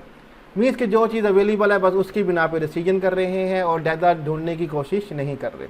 मीन्स कि जो चीज़ अवेलेबल है बस उसकी बिना पे डिसीजन कर रहे हैं और डाटा ढूंढने की कोशिश नहीं कर रहे।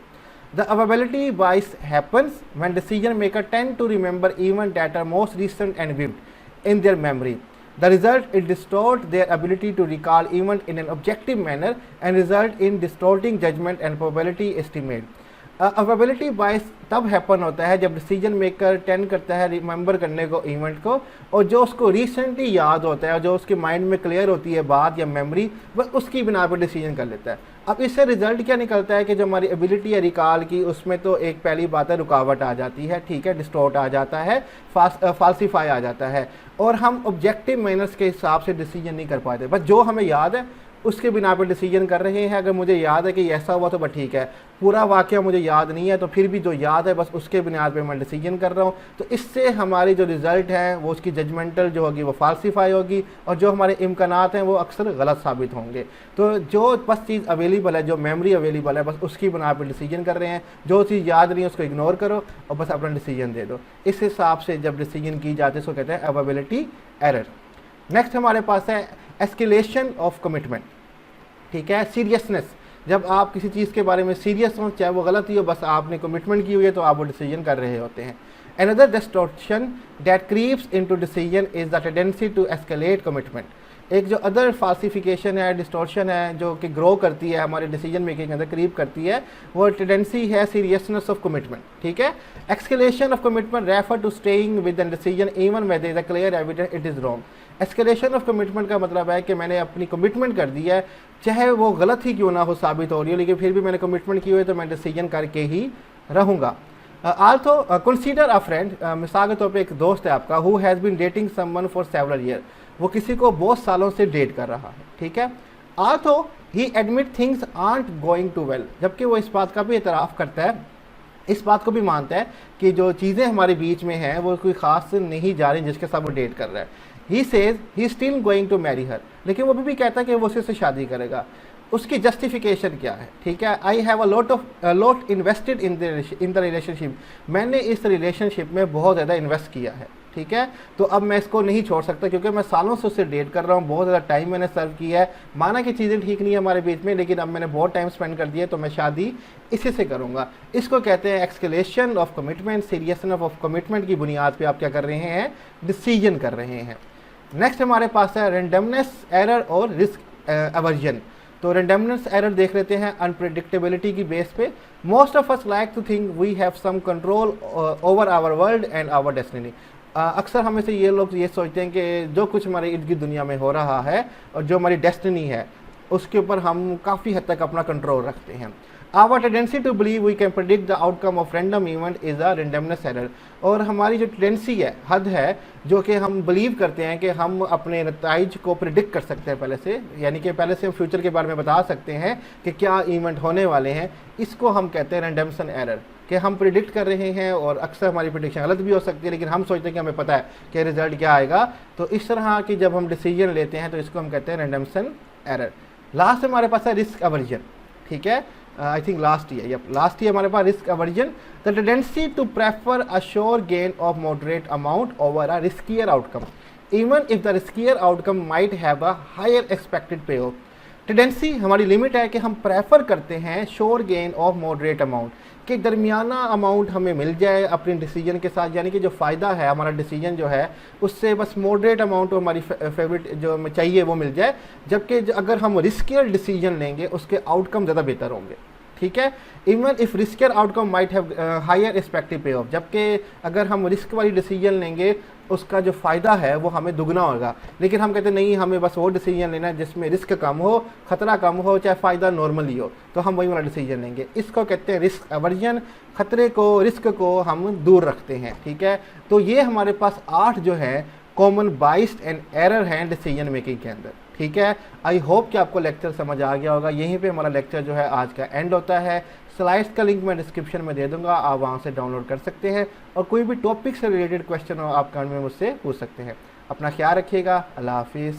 The availability bias happens when decision maker tend to remember event that are most recent and vivid in their memory. The result, it distorts their ability to recall event in an objective manner and result in distorting judgment and probability estimate। Availability बाइस तब happen होता है जब decision maker tend करता है remember करने को event को, और जो उसको रिसेंटली याद होता है, जो उसके माइंड में क्लियर होती है बात या मेमोरी, वह उसकी बिना पर डिसीजन कर लेता है। अब इससे रिजल्ट क्या निकलता है कि जो हमारी एबिलिटी है रिकॉल की, उसमें तो एक पहली बात है रुकावट आ जाती है, ठीक है, डिस्टॉर्ट आ जाता है, फाल्सीफाई आ जाता है, और हम ऑब्जेक्टिव मैनर्स के हिसाब से डिसीजन नहीं कर पाते। बस जो हमें याद है उसके बिना पर डिसीजन कर रहे हैं। अगर मुझे याद है कि ऐसा हुआ तो बस ठीक है, पूरा वाक़या मुझे याद नहीं है तो फिर भी जो याद है बस उसके बुनियाद पे मैं डिसीजन कर रहा हूँ, तो इससे हमारी जो रिज़ल्ट है वो उसकी जजमेंटल जो होगी वो फाल्सीफाई होगी, और जो हमारे इम्कानात हैं वो अक्सर गलत साबित होंगे। तो जो बस चीज़ अवेलेबल है, जो मेमोरी अवेलेबल है, बस उसकी बुनियाद पर डिसीजन कर रहे हैं। जो चीज़ याद नहीं है उसको इग्नोर करो और बस अपना डिसीजन दे दो। इस हिसाब से जब डिसीजन की जाती है उसको कहते हैं अवेलेबिलिटी एरर। नेक्स्ट हमारे पास है एस्केलेशन ऑफ कमिटमेंट। ठीक है, सीरियसनेस जब आप किसी चीज़ के बारे में सीरियस हो, चाहे वो गलत ही हो, बस आपने कमिटमेंट की हुई है तो आप वो डिसीजन कर रहे होते हैं। Another distortion that creeps into decision is the tendency to escalate commitment. एक जो अदर फाल्सिफिकेशन है, डिस्टॉर्शन है, जो कि ग्रो करती है हमारे डिसीजन मेकिंग के अंदर, क्रीप करती है, वो टेंडेंसी है सीरियसनेस ऑफ कमिटमेंट। ठीक है, escalation of commitment refer to staying with an decision even when there is a clear evidence it is wrong. Escalation of commitment का मतलब है कि मैंने अपनी कमिटमेंट कर दी है, चाहे वो गलत ही क्यों ना हो साबित हो रही हो, लेकिन फिर भी मैंने कमिटमेंट की हुई है तो मैं डिसीजन करके ही रहूँगा। आल्सो कंसीडर अ फ्रेंड, मिसाल के तौर पे एक दोस्त है आपका, who has been dating someone for several year, वो किसी को बहुत सालों से डेट कर रहा है। ठीक है, also he admit things aren't going too well, जबकि वो इस बात का भी एतराफ़ करता है, इस बात को भी मानता है कि जो चीज़ें हमारे बीच में हैं वो कोई ख़ास नहीं जा रही जिसके साथ वो डेट कर रहा है। He says he still going to marry her, लेकिन वो भी कहता है कि वो उससे शादी करेगा। उसकी जस्टिफिकेशन क्या है? ठीक है, I have a lot invested in the relationship, मैंने इस रिलेशनशिप में बहुत ज़्यादा इन्वेस्ट किया है। ठीक है, तो अब मैं इसको नहीं छोड़ सकता क्योंकि मैं सालों से उससे डेट कर रहा हूँ, बहुत ज़्यादा टाइम मैंने सर्व किया है, माना कि चीज़ें ठीक नहीं है हमारे बीच में, लेकिन अब मैंने बहुत टाइम स्पेंड कर दिया, तो मैं शादी इसी से करूँगा। इसको कहते हैं एक्सकेलेशन of commitment. Seriousness of commitment की बुनियाद पर आप क्या कर रहे हैं? डिसीजन कर रहे हैं। नेक्स्ट हमारे पास है रेंडमनेस एरर और रिस्क अवर्जन। तो रेंडमनेस एरर देख लेते हैं अनप्रेडिक्टेबिलिटी की बेस पे। Most of us like to think we have some control over our world and our destiny. अक्सर हमें से ये लोग ये सोचते हैं कि जो कुछ हमारे इर्द गिर्द दुनिया में हो रहा है और जो हमारी डेस्टिनी है उसके ऊपर हम काफ़ी हद तक अपना कंट्रोल रखते हैं। Our tendency to believe we can predict the outcome of random event is a randomness error. और हमारी जो टेंडेंसी है, हद है, जो कि हम बिलीव करते हैं कि हम अपने नताइज को प्रिडिक्ट कर सकते हैं पहले से, यानी कि पहले से हम फ्यूचर के बारे में बता सकते हैं कि क्या इवेंट होने वाले हैं, इसको हम कहते हैं रेंडमसन एरर। कि हम प्रिडिक्ट कर रहे हैं और अक्सर हमारी प्रिडिक्शन गलत भी हो सकती है, लेकिन हम सोचते हैं कि हमें पता है कि रिजल्ट क्या आएगा। तो इस तरह की जब हम डिसीजन लेते हैं तो इसको हम कहते हैं रेंडमसन एरर। लास्ट हमारे पास है रिस्क अवर्जन। ठीक है, आई थिंक लास्ट ही हमारे पास risk aversion. The tendency to prefer a sure gain of moderate amount over a riskier outcome even if the riskier outcome might have a higher expected पे off. टेंडेंसी हमारी limit है कि हम prefer करते हैं sure gain of moderate amount, कि दरमियाना अमाउंट हमें मिल जाए अपने डिसीजन के साथ, यानी कि जो फ़ायदा है हमारा डिसीजन जो है उससे बस मॉडरेट अमाउंट हमारी फेवरेट जो हमें चाहिए वो मिल जाए। जबकि अगर हम रिस्कियर डिसीजन लेंगे उसके आउटकम ज़्यादा बेहतर होंगे। ठीक है, even if riskier outcome might have higher expected पे ऑफ, जबकि अगर हम रिस्क वाली डिसीजन लेंगे उसका जो फ़ायदा है वो हमें दुगना होगा। लेकिन हम कहते हैं नहीं, हमें बस वो डिसीजन लेना है जिसमें रिस्क कम हो, ख़तरा कम हो, चाहे फ़ायदा नॉर्मल ही हो, तो हम वही वाला डिसीजन लेंगे। इसको कहते हैं रिस्क अवर्जन। खतरे को, रिस्क को हम दूर रखते हैं। ठीक है, तो ये हमारे पास 8 जो है कॉमन बाइस्ड एंड एरर हैं डिसीजन मेकिंग के अंदर। ठीक है, आई होप कि आपको लेक्चर समझ आ गया होगा। यहीं पे हमारा लेक्चर जो है आज का एंड होता है। स्लाइड्स का लिंक मैं डिस्क्रिप्शन में दे दूंगा, आप वहाँ से डाउनलोड कर सकते हैं और कोई भी टॉपिक से रिलेटेड क्वेश्चन हो आप कमेंट में मुझसे पूछ सकते हैं। अपना ख्याल रखिएगा। अल्लाह हाफिज़।